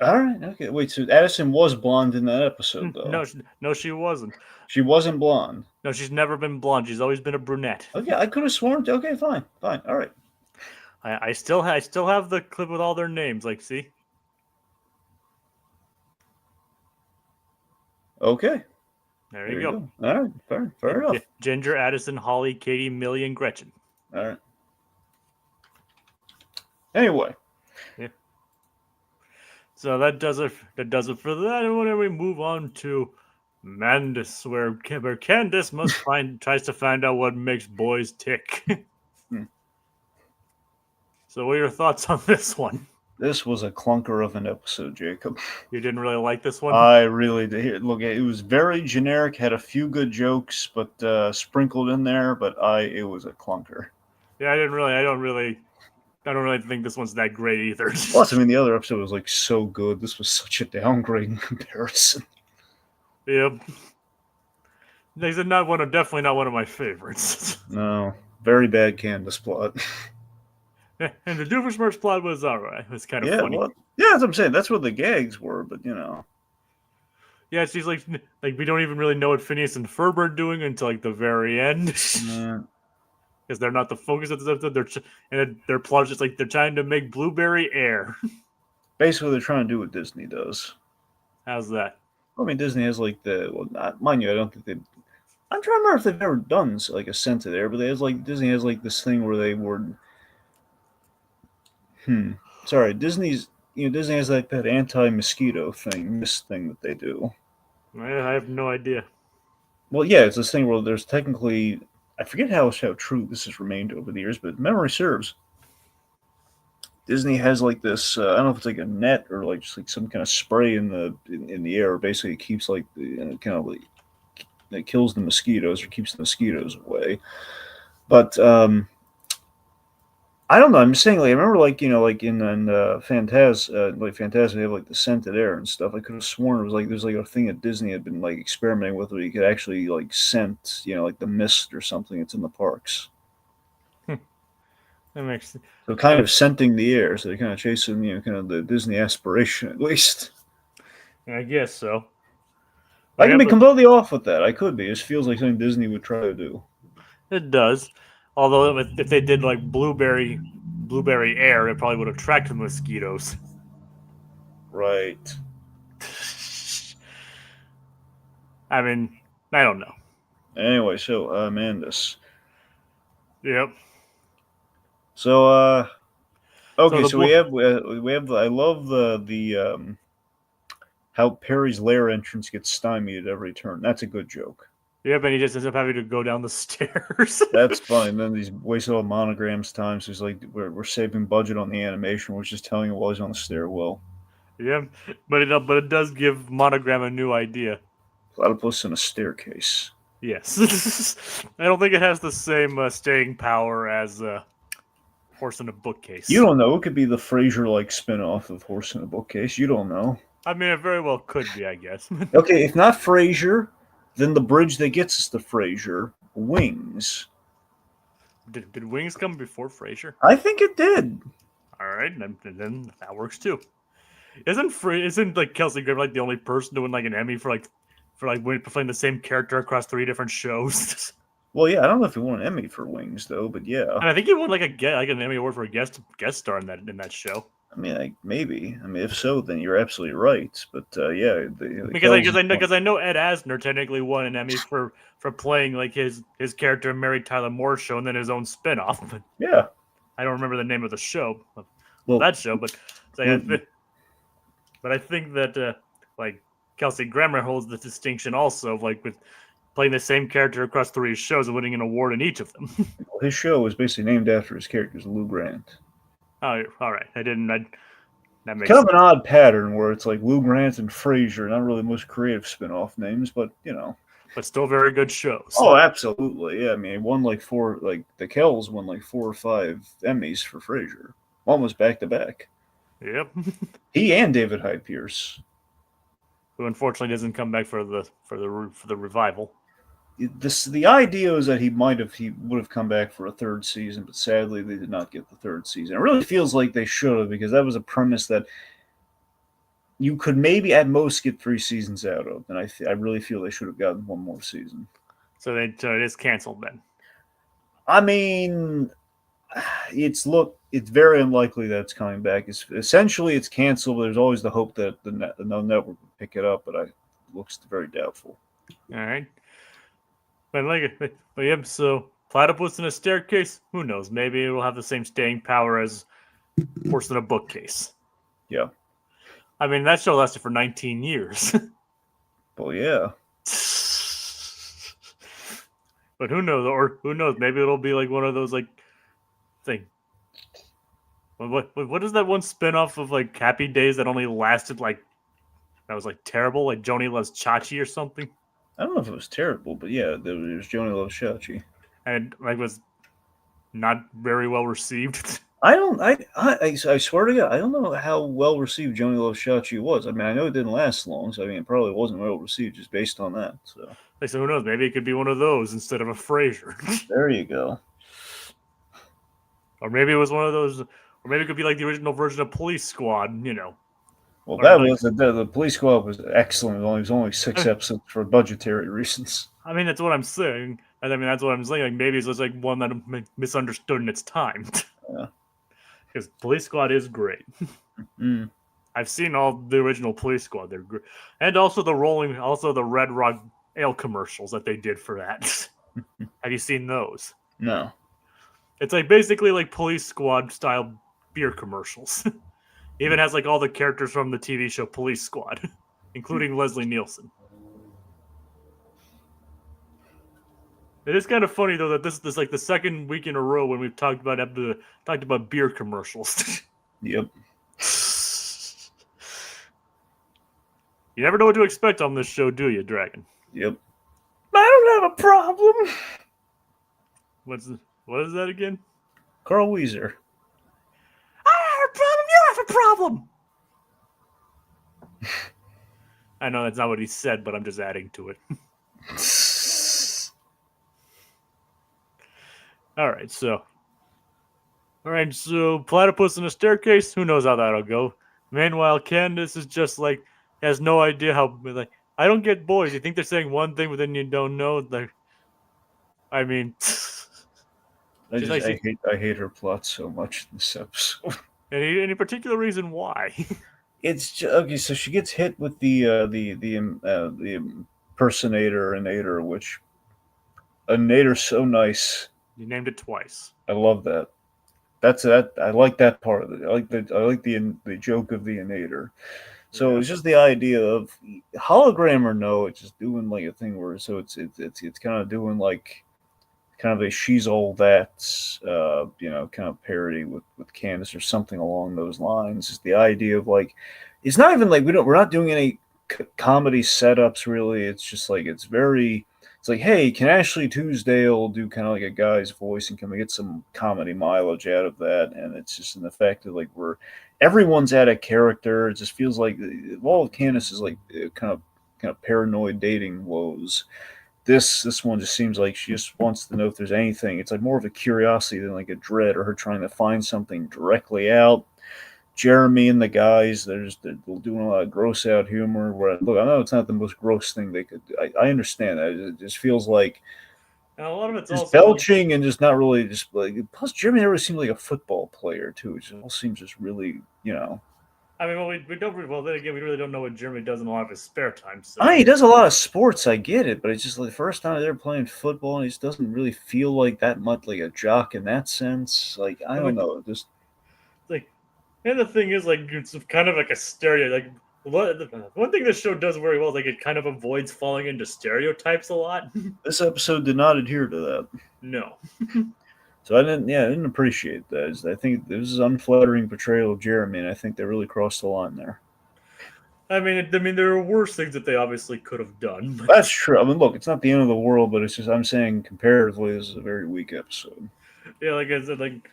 All right. Okay. Wait. So Addison was blonde in that episode, though. No, she wasn't. She wasn't blonde. No, she's never been blonde. She's always been a brunette. Okay, I could have sworn. Okay, fine. All right. I still have the clip with all their names. Like, see. Okay. There you go. All right. Fair enough. Ginger, Addison, Holly, Katie, Millie, and Gretchen. All right. Anyway. Yeah. So that does it. That does it for that. And when we move on to Mandace, where Candace tries to find out what makes boys tick. So, what are your thoughts on this one? This was a clunker of an episode, Jacob. You didn't really like this one? I really did. Look, it was very generic, had a few good jokes, but sprinkled in there. But it was a clunker. Yeah, I don't really think this one's that great either. Plus, I mean, the other episode was like so good. This was such a downgrade in comparison. Yep. Definitely not one of my favorites. No, very bad Candace plot. And the Doofenshmirtz plot was alright. It was kind of funny. Well, yeah, that's what I'm saying. That's what the gags were, but Yeah, she's like we don't even really know what Phineas and Ferb are doing until like the very end. Because they're not the focus of the episode. Their plot is just like they're trying to make blueberry air. Basically, they're trying to do what Disney does. How's that? I mean, Disney has like mind you, I don't think they. I'm trying to remember if they've ever done like a scented air, but Disney has like this thing where they were. Sorry, Disney has like that anti-mosquito thing, this thing that they do. I have no idea. Well, yeah, it's this thing where there's technically, I forget how true this has remained over the years, but memory serves. Disney has like this. I don't know if it's like a net or like just like some kind of spray in the air. Basically, it keeps like kind of like it kills the mosquitoes or keeps the mosquitoes away. But I don't know. I'm just saying, like, I remember, like, like in Phantasm, they have like the scented air and stuff. I could have sworn it was like there's like a thing that Disney had been like experimenting with, where you could actually like scent, like the mist or something. It's in the parks. That makes sense. So kind of scenting the air, so they're kind of chasing, kind of the Disney aspiration at least. I guess so. I can be completely off with that. I could be. It just feels like something Disney would try to do. It does. Although if they did like blueberry air, it probably would attract the mosquitoes. Right. I mean, I don't know. Anyway, so Mandice. Yep. So okay, so we have I love the how Perry's lair entrance gets stymied at every turn. That's a good joke. Yep, and he just ends up having to go down the stairs. That's fine. And then he's wasted all monograms time, so he's like, we're saving budget on the animation. We're just telling him while he's on the stairwell. Yeah, but it does give Monogram a new idea. Platypus in a staircase. Yes. I don't think it has the same staying power as Horse in a Bookcase. You don't know. It could be the Frasier-like spin-off of Horse in a Bookcase. You don't know. I mean, it very well could be, I guess. Okay, if not Frasier, then the bridge that gets us to Frasier, Wings. Did Wings come before Frasier? I think it did. All right, then that works too. Isn't like Kelsey Grammer like the only person to win like an Emmy for playing the same character across 3 different shows? Well, yeah, I don't know if he won an Emmy for Wings though, but yeah. And I think he won like an Emmy award for a guest star in that show. I mean, maybe. I mean, if so, then you're absolutely right. But yeah, the Because I know Ed Asner technically won an Emmy for playing like his character in Mary Tyler Moore's show and then his own spinoff. But yeah. I don't remember the name of the show, Well, that show. But well, but I think that like Kelsey Grammer holds the distinction also of like with playing the same character across 3 shows and winning an award in each of them. his show was basically named after his characters, Lou Grant. Oh, all right. That makes Kind of an odd pattern where it's like Lou Grant and Frasier, not really the most creative spin-off names, but but still very good shows. Oh, absolutely. Yeah, I mean, won like 4, like the Kells won like 4 or 5 Emmys for Frasier, almost back to back. Yep. He and David Hyde Pierce, who unfortunately doesn't come back for the revival. The idea is that he would have come back for a 3rd season, but sadly they did not get the 3rd season. It really feels like they should have, because that was a premise that you could maybe at most get 3 seasons out of, and I really feel they should have gotten 1 more season. So it is canceled then. I mean, it's very unlikely that it's coming back. Essentially, it's canceled. But there's always the hope that the network will pick it up, but it looks very doubtful. All right. But yep. So Platypus in a Staircase. Who knows? Maybe it will have the same staying power as Horse in a Bookcase. Yeah. I mean, that show lasted for 19 years. Well, yeah. But who knows? Or who knows? Maybe it'll be like one of those like thing. What is that one spinoff of like Happy Days that only lasted like that was like terrible? Like Joni Loves Chachi or something? I don't know if it was terrible, but yeah, there was Joni Loves Chachi. And like was not very well received. I swear to God, I don't know how well received Joni Loves Chachi was. I mean, I know it didn't last long, so I mean, it probably wasn't well received just based on that. So who knows? Maybe it could be one of those instead of a Frasier. There you go. Or maybe it was one of those, or maybe it could be like the original version of Police Squad, Well, that was the Police Squad was excellent. It was only 6 episodes for budgetary reasons. I mean, that's what I'm saying. I mean, that's what I'm saying. Like maybe it's just like one that misunderstood in its time. Yeah. Because Police Squad is great. Mm. I've seen all the original Police Squad. They're great, and also the Red Rock Ale commercials that they did for that. Have you seen those? No. It's like basically like Police Squad style beer commercials. Even has like all the characters from the TV show Police Squad, including Leslie Nielsen. It is kind of funny though that this is like the second week in a row when we've talked about beer commercials. Yep. You never know what to expect on this show, do you, Dragon? Yep. I don't have a problem. What is that again? Carl Weezer. I have a problem. You have a problem. I know that's not what he said, but I'm just adding to it. All right, so Platypus in a Staircase. Who knows how that'll go? Meanwhile, Candace is just like has no idea how. Like, I don't get boys. You think they're saying one thing, but then you don't know. Like, I mean, I hate her plot so much in this episode. Any particular reason why? It's just, okay. So she gets hit with the impersonator, which Inator's so nice. You named it twice. I love that. I like that part of it. I like the joke of the Inator. So it's just the idea of hologram or no, it's just doing like a thing where it's kind of doing like kind of a she's all that kind of parody with Candace or something along those lines. It's the idea of like it's not even like we're not doing any comedy setups really. It's just like it's like, hey, can Ashley Tisdale do kind of like a guy's voice and can we get some comedy mileage out of that? And it's just an effect of like everyone's at a character. It just feels like all of Candace is like kind of paranoid dating woes. This one just seems like she just wants to know if there's anything. It's like more of a curiosity than like a dread or her trying to find something directly out. Jeremy and the guys, they're doing a lot of gross out humor. Where look, I know it's not the most gross thing they could. I understand that. It just feels like And a lot of it's Just also belching and just not really just like. Plus, Jeremy never seemed like a football player too. It just all seems just really, I mean, well, we don't. Well, then again, we really don't know what Jeremy does in a lot of his spare time. So I mean, he does a lot of sports. I get it, but it's just like the first time they're playing football, and he just doesn't really feel like that much like a jock in that sense. Like I don't know, just like, and the thing is, like, it's kind of like a stereo. Like, one thing this show does very well is like it kind of avoids falling into stereotypes a lot. this episode did not adhere to that. No. So I didn't appreciate that. I think this is unflattering portrayal of Jeremy, and I think they really crossed the line there. I mean, there are worse things that they obviously could have done. But... That's true. I mean, look, it's not the end of the world, but it's just I'm saying comparatively, this is a very weak episode. Yeah, like I said, like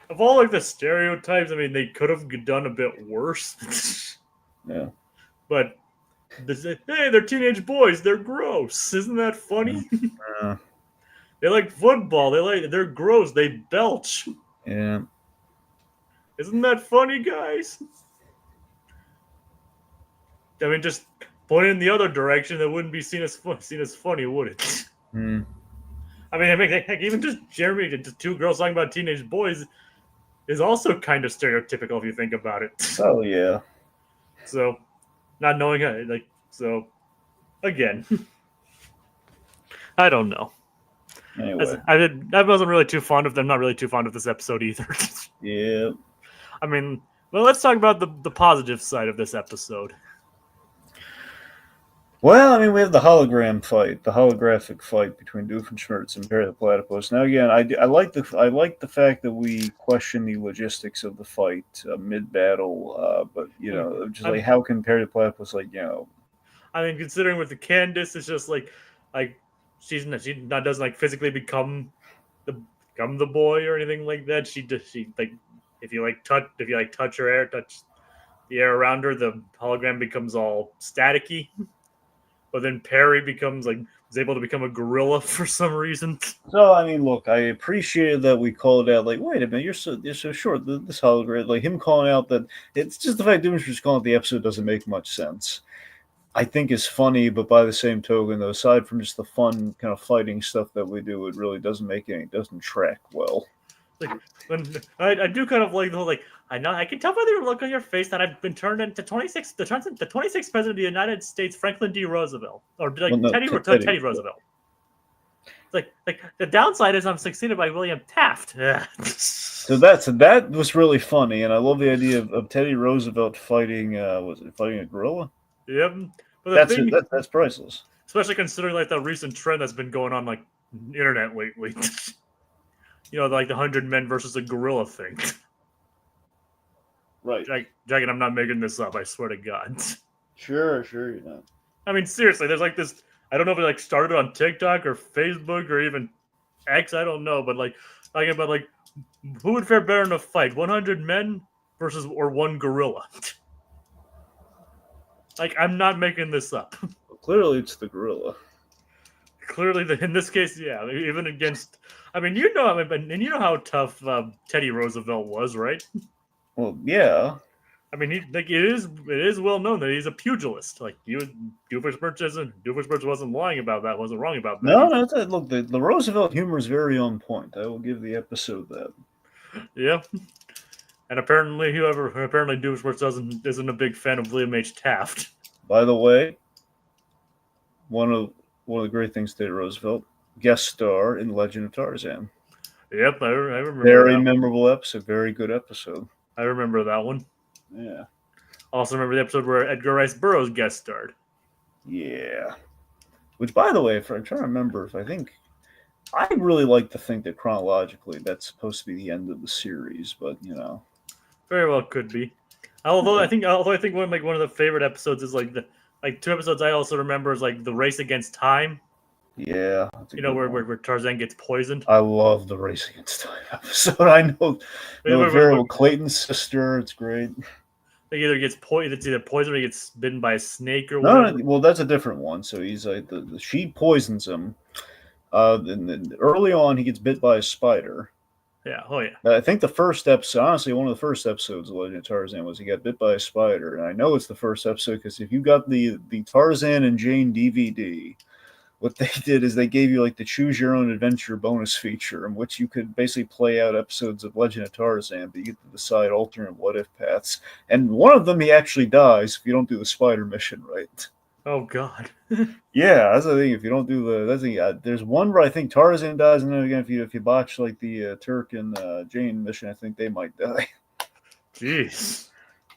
of all like the stereotypes, I mean, they could have done a bit worse. Yeah. But hey, they're teenage boys. They're gross. Isn't that funny? They like football. They're gross. They belch. Yeah. Isn't that funny, guys? I mean, just point in the other direction, that wouldn't be seen as funny, would it? Mm. I mean, heck, even just Jeremy, just two girls talking about teenage boys, is also kind of stereotypical if you think about it. Oh yeah. So, not knowing how, like, so, again, I don't know. Anyway, I wasn't really too fond of them. Not really too fond of this episode either. yeah. I mean, well, let's talk about the positive side of this episode. Well, I mean, we have the holographic fight between Doofenshmirtz and Perry the Platypus. Now, again, I like the fact that we question the logistics of the fight mid battle, but just like how can Perry the Platypus, I mean, considering with the Candace, it's just like she doesn't like physically become the boy or anything like that. She like if you touch her air, touch the air around her, the hologram becomes all staticky. But then Perry is able to become a gorilla for some reason. So I mean, look, I appreciated that we called out like, wait a minute, you're so short. This hologram, like him calling out that it's just the fact Doofenshmirtz calling out the episode doesn't make much sense. I think is funny, but by the same token, though, aside from just the fun kind of fighting stuff that we do, it really doesn't track well. Like when I do kind of like the whole like I can tell by the look on your face that I've been turned into the 26th president of the United States, Franklin D. Roosevelt, or like Teddy Roosevelt. Like the downside is I'm succeeded by William Taft. So that was really funny, and I love the idea of Teddy Roosevelt fighting. Was it fighting a gorilla? Yep, but that's priceless. Especially considering like the recent trend that's been going on like internet lately. Like the 100 men versus a gorilla thing. Right. Jack, I'm not making this up. I swear to God. Sure, you're not. I mean, seriously, there's like this. I don't know if it like started on TikTok or Facebook or even X. I don't know, but like talking about like who would fare better in a fight, 100 men versus or one gorilla. Like I'm not making this up. Well, clearly, it's the gorilla. Clearly, in this case, yeah, even against. I mean, and you know how tough Teddy Roosevelt was, right? Well, yeah. I mean, it is well known that he's a pugilist. Like Doofenshmirtz wasn't lying about that. Wasn't wrong about that. No, look, the Roosevelt humor is very on point. I will give the episode that. Yeah, and apparently Doofenshmirtz isn't a big fan of William H. Taft. By the way, one of the great things Teddy Roosevelt guest star in Legend of Tarzan. Yep, I remember. Very memorable episode. Very good episode. I remember that one. Yeah. Also remember the episode where Edgar Rice Burroughs guest starred. Yeah. Which, by the way, I'm trying to remember I really like to think that chronologically that's supposed to be the end of the series, but very well could be. Although I think one of the favorite episodes is like two episodes I also remember is like the Race Against Time. Yeah. Where Tarzan gets poisoned. I love the Race Against Time episode. I know Vera Clayton's sister. It's great. He either gets poisoned. It's either poisoned or he gets bitten by a snake or whatever. No, well, that's a different one. So he's like she poisons him. Then early on, he gets bit by a spider. Yeah. Oh yeah. I think the first episode, honestly, one of the first episodes of Legend of Tarzan was he got bit by a spider, and I know it's the first episode because if you got the Tarzan and Jane DVD, what they did is they gave you like the choose your own adventure bonus feature, in which you could basically play out episodes of Legend of Tarzan, but you get to decide alternate what if paths. And one of them, he actually dies if you don't do the spider mission right. Oh God. Yeah, that's the thing. If you don't do there's one where I think Tarzan dies, and then again, if you botch like the Turk and Jane mission, I think they might die. Jeez.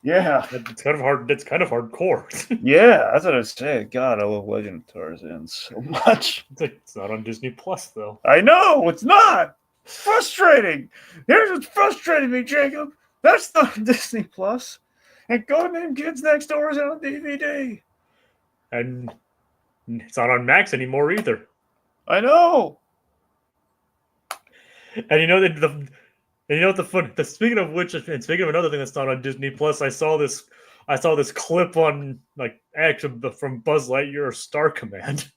Yeah. It's kind of hard. It's kind of hardcore. Yeah, that's what I said. God, I love Legend of Tarzan so much. It's not on Disney Plus though. I know it's not. It's frustrating. Here's what's frustrating me, Jacob. That's not on Disney Plus. And Codename Kids Next Door is on DVD. And it's not on Max anymore either. I know. And you know what the fun. Speaking of which, and speaking of another thing that's not on Disney Plus, I saw this clip on like action from Buzz Lightyear Star Command,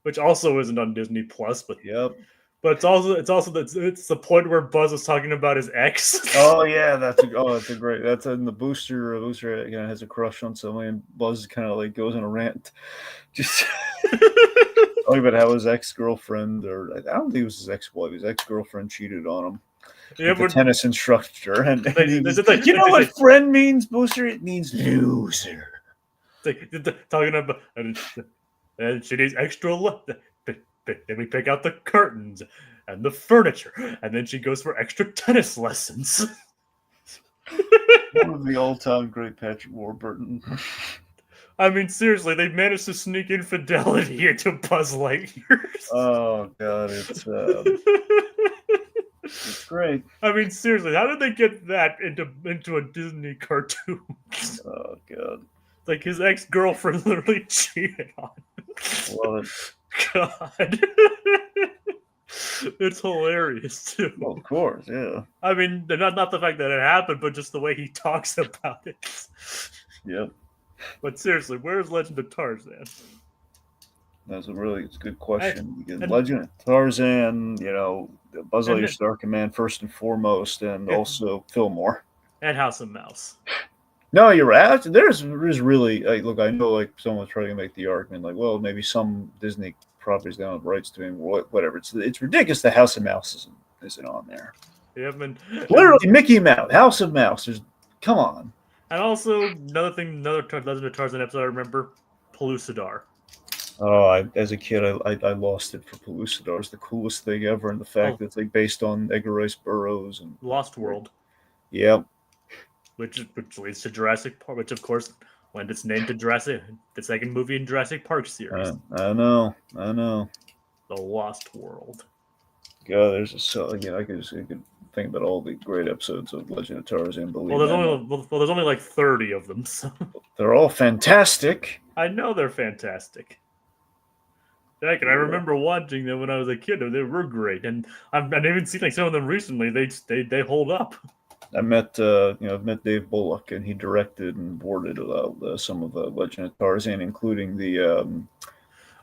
which also isn't on Disney Plus. But Yep. But it's the point where Buzz was talking about his ex. Oh yeah, that's a great. That's in the booster. Booster has a crush on somebody, and Buzz kind of like goes on a rant, just talking about how his ex-girlfriend, or I don't think it was his ex-wife, his ex-girlfriend cheated on him. Yeah, the tennis instructor, and you know like, what friend means, Booster? It means loser. Talking about, and she needs extra. Then we pick out the curtains and the furniture, and then she goes for extra tennis lessons. One of the all-time great Patrick Warburton. I mean, seriously, they managed to sneak infidelity into Buzz Lightyear. Oh god, it's great. I mean, seriously, how did they get that into a Disney cartoon? Oh god, like his ex-girlfriend literally cheated on him. Love it. God. It's hilarious too. Well, of course, yeah. I mean, not the fact that it happened, but just the way he talks about it. Yep. But seriously, where's Legend of Tarzan? That's a really good question. Legend of Tarzan, Buzz Lightyear Star Command first and foremost, and also Fillmore. And House of Mouse. No, you're right. There's really look. I know like someone's trying to make the argument like, well, maybe some Disney properties don't have rights to him, whatever. It's ridiculous that House of Mouse isn't on there. Yeah, man. Literally Mickey Mouse, House of Mouse. Come on. And also another Legend of Tarzan episode I remember, Pellucidar. Oh, as a kid, I lost it for Pellucidar. It's the coolest thing ever, and the fact that it's like based on Edgar Rice Burroughs and Lost World. Yep. Which leads to Jurassic Park, which of course lent its name to the second movie in Jurassic Park series. I know. The Lost World. God, I could think about all the great episodes of Legend of Tarzan. There's only like 30 of them. So. They're all fantastic. I know they're fantastic. Heck, and I remember watching them when I was a kid. They were great, and I've even seen like some of them recently. They hold up. I met Dave Bullock, and he directed and boarded some of the Legend of Tarzan, including the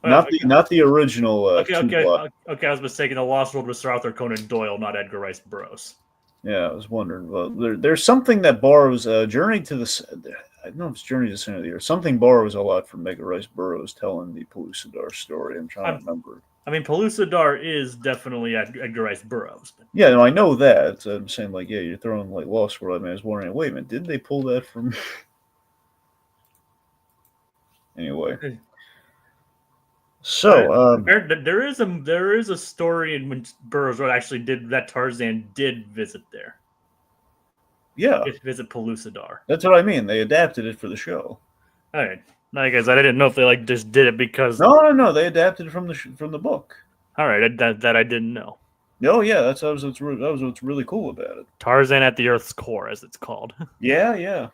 not the original. Okay. I was mistaken. The Lost World was Sir Arthur Conan Doyle, not Edgar Rice Burroughs. Yeah, I was wondering. Well, there's something that borrows Journey to the. I don't know if it's Journey to the Center of the Earth. Something borrows a lot from Edgar Rice Burroughs telling the Pellucidar story. I'm trying to remember. I mean, Pellucidar is definitely Edgar Rice Burroughs. Yeah, no, I know that. I'm saying, like, yeah, you're throwing, like, Lost World. I mean, I was wondering, wait a minute, did they pull that from... Anyway. So, there is a story in which Burroughs actually Tarzan did visit there. Yeah. Visit Pellucidar. That's what I mean. They adapted it for the show. All right. I guess I didn't know if they just did it because no, they adapted it from the book. All right, that I didn't know. Oh yeah, that was what's really cool about it. Tarzan at the Earth's Core, as it's called. Yeah.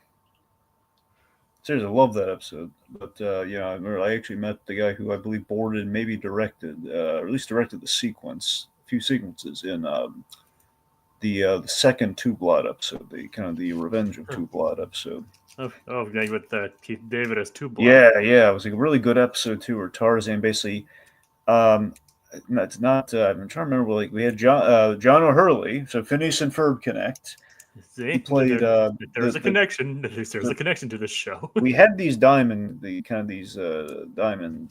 Seriously, I love that episode. But I remember I actually met the guy who I believe boarded and maybe directed, or at least directed a few sequences in the second Two Blood episode, the Revenge of Two Blood epised. With Keith David as Two Blood. Yeah, it was a really good episode too, where Tarzan basically, it's not. I'm trying to remember. Like we had John O'Hurley, so Phineas and Ferb connect, See, He played there's a connection. There's a connection to this show. We had these diamond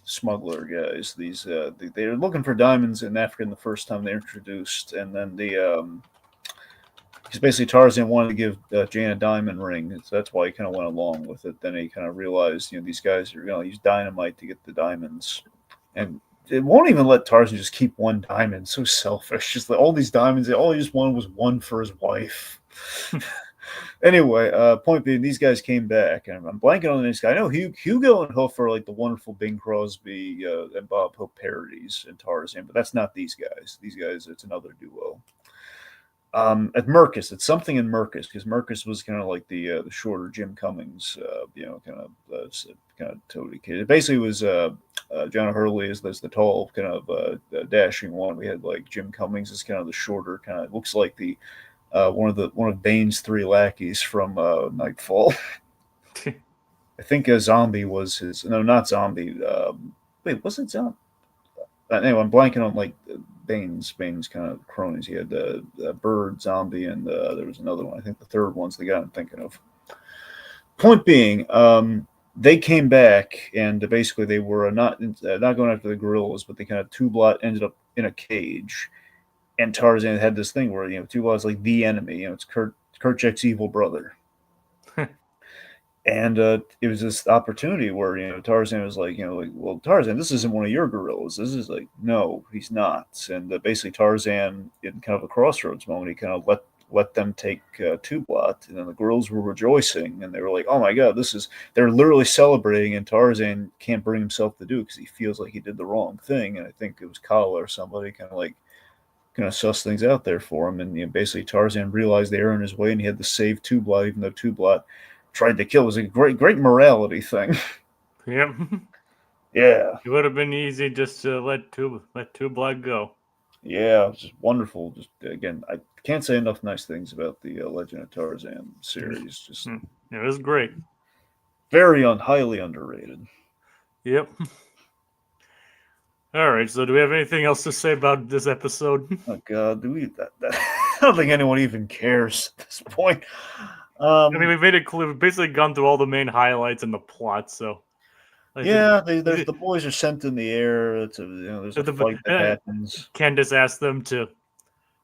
smuggler guys. They were looking for diamonds in Africa the first time they introduced, and then because basically Tarzan wanted to give Jane a diamond ring, so that's why he kind of went along with it. Then he kind of realized, these guys are going to use dynamite to get the diamonds, and it won't even let Tarzan just keep one diamond. So selfish. Just like all these diamonds, all he just wanted was one for his wife. Anyway, point being, these guys came back, and I'm blanking on this guy. I know Hugo and Hoof are like the wonderful Bing Crosby and Bob Hope parodies in Tarzan, but that's not these guys. These guys, it's another duo. At Mercus, it's something in Mercus, because Mercus was kind of like the shorter Jim Cummings, kind of toady kid. It basically was John Hurley is the tall, kind of dashing one. We had like Jim Cummings is kind of the shorter, kind of looks like the one of Bane's three lackeys from Nightfall. I think Zombie was his. No, not Zombie. Wait, was it Zombie? Anyway, I'm blanking on like Bane's kind of cronies. He had Bird, Zombie, and there was another one. I think the third one's the guy I'm thinking of. Point being, they came back, and basically they were not going after the gorillas, but they kind of Two-Blot ended up in a cage. And Tarzan had this thing where, Two-Blot is like the enemy. It's Kerchak's evil brother. And it was this opportunity where, Tarzan was like, well, Tarzan, this isn't one of your gorillas. This is like, no, he's not. And basically Tarzan, in kind of a crossroads moment, he kind of let them take Two-Blot. And then the gorillas were rejoicing. And they were like, oh, my God, they're literally celebrating. And Tarzan can't bring himself to do it because he feels like he did the wrong thing. And I think it was Kala or somebody kind of suss things out there for him. And basically Tarzan realized they were in his way, and he had to save Two-Blot, even though Two-Blot tried to kill. It was a great morality thing. Yep. Yeah. It would have been easy just to let Two-Blot go. Yeah, it was just wonderful. Just again, I can't say enough nice things about the Legend of Tarzan series. Just it was great. Very highly underrated. Yep. All right, so do we have anything else to say about this episode? Oh God, I don't think anyone even cares at this point. I mean, we've made it clear. We've basically gone through all the main highlights in the plot. So, the boys are sent in the air. There's a fight that happens. Candace asked them to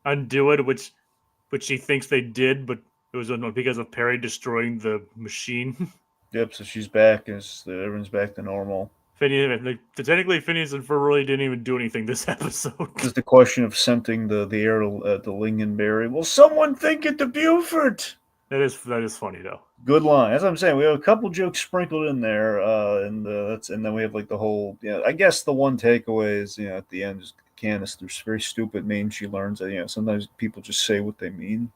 undo it, which she thinks they did, but it was because of Perry destroying the machine. Yep. So she's back, and everyone's back to normal. Technically, Phineas and Ferb really didn't even do anything this episode. Just the question of scenting the air to Lingonberry. Will someone think it to Buford? That is funny though. Good line. As I'm saying, we have a couple jokes sprinkled in there, and then we have like the whole. I guess the one takeaway is at the end is Candace. There's very stupid memes she learns that sometimes people just say what they mean.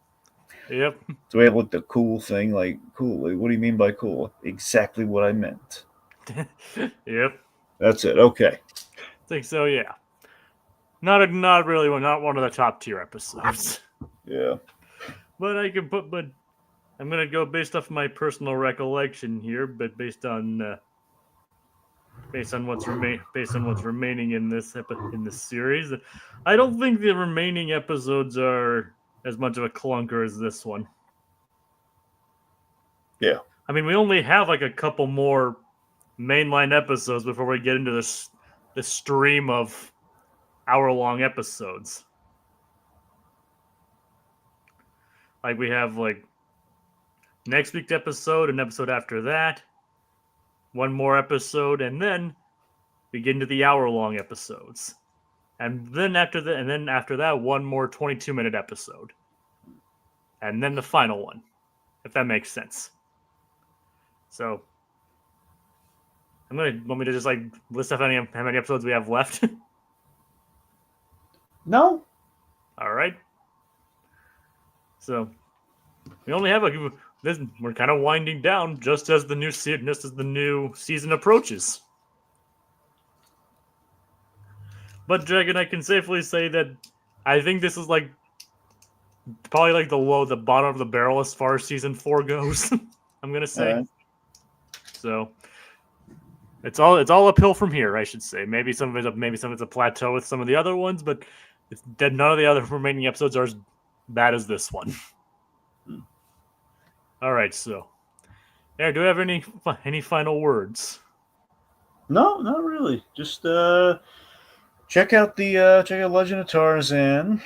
Yep. So we have like the cool thing, like cool. Like, what do you mean by cool? Exactly what I meant. Yep. That's it. Okay. I think so. Yeah. Not one of the top tier episodes. Yeah. But I'm gonna go based off my personal recollection here, but based on what's remaining in this series, I don't think the remaining episodes are as much of a clunker as this one. Yeah. I mean, we only have like a couple more mainline episodes before we get into this stream of hour-long episodes. Like we have like next week's episode, an episode after that, one more episode, and then we get into the hour-long episodes. And then after that, one more 22-minute episode. And then the final one, if that makes sense. So want me to just like list off how many episodes we have left? No. All right. So we only have we're kind of winding down just as the new season approaches. But Dragon, I can safely say that I think this is like probably like the bottom of the barrel as far as season 4 goes. I'm gonna say. Right. So it's all uphill from here, I should say. Maybe some of it's a plateau with some of the other ones, but none of the other remaining episodes are as bad as this one. All right, so there. Do we have any final words? No, not really. Just check out Legend of Tarzan.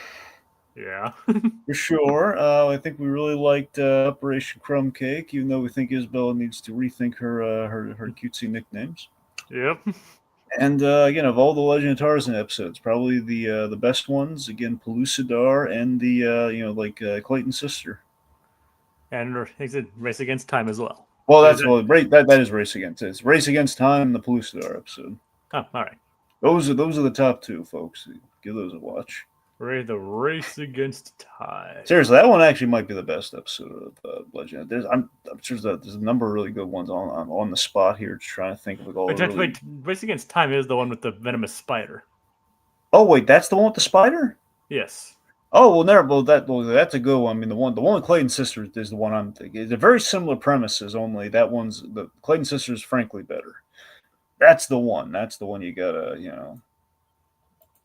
Yeah. For sure. I think we really liked Operation Crumb Cake, even though we think Isabella needs to rethink her cutesy nicknames. Yep. And again, of all the Legend of Tarzan episodes, probably the best ones. Again, Pellucidar and the Clayton's sister. And Race Against Time as well. Well, that's that is Race Against. It's Race Against Time and the Pellucidar episode. Oh, all right. Those are the top two, folks. Give those a watch. The Race Against Time. Seriously, that one actually might be the best episode of Legend. I'm sure there's a number of really good ones on the spot here. Just trying to think of like all. Wait, Race Against Time is the one with the venomous spider. Oh wait, that's the one with the spider. Yes. Oh well, that's a good one. I mean, the one with Clayton's sister is the one I'm thinking. It's a very similar premises, only that one's the Clayton's sister is frankly better. That's the one. That's the one you gotta.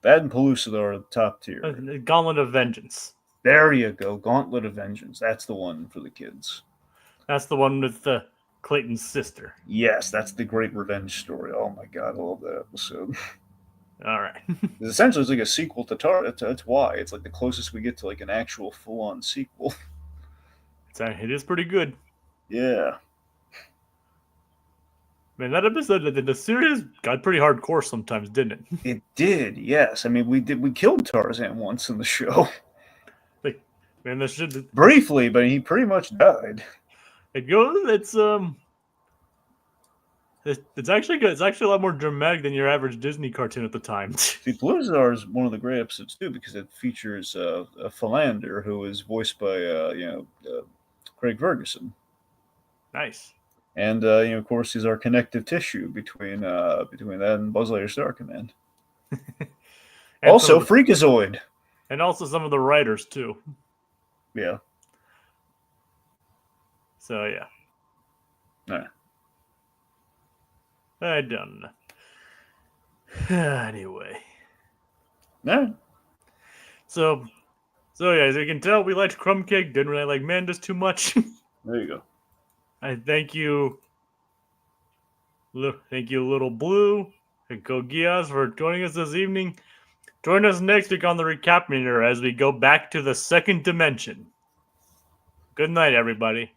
That and Pellucidar are the top tier. Gauntlet of Vengeance. There you go. Gauntlet of Vengeance. That's the one for the kids. That's the one with Clayton's sister. Yes, that's the great revenge story. Oh my god, I love that episode. All right. Essentially, it's like a sequel to Tar. That's why it's like the closest we get to like an actual full-on sequel. It is pretty good. Yeah. Man, that episode, the series got pretty hardcore sometimes, didn't it? It did, yes. I mean, we killed Tarzan once in the show. Man, this should briefly, but he pretty much died. It's actually good. It's actually a lot more dramatic than your average Disney cartoon at the time. See, Pellucidar is one of the great episodes too because it features a Philander who is voiced by Craig Ferguson. Nice. And of course, he's our connective tissue between that and Buzz Lightyear Star Command. Also, Freakazoid. And also some of the writers too. Yeah. So yeah. All right. I don't know. Anyway. No. So yeah, as you can tell, we liked Crumb Cake. Didn't really like Mandace too much. There you go. I thank you, Little Blue and Kogias, for joining us this evening. Join us next week on the Recap-inator as we go back to the second dimension. Good night, everybody.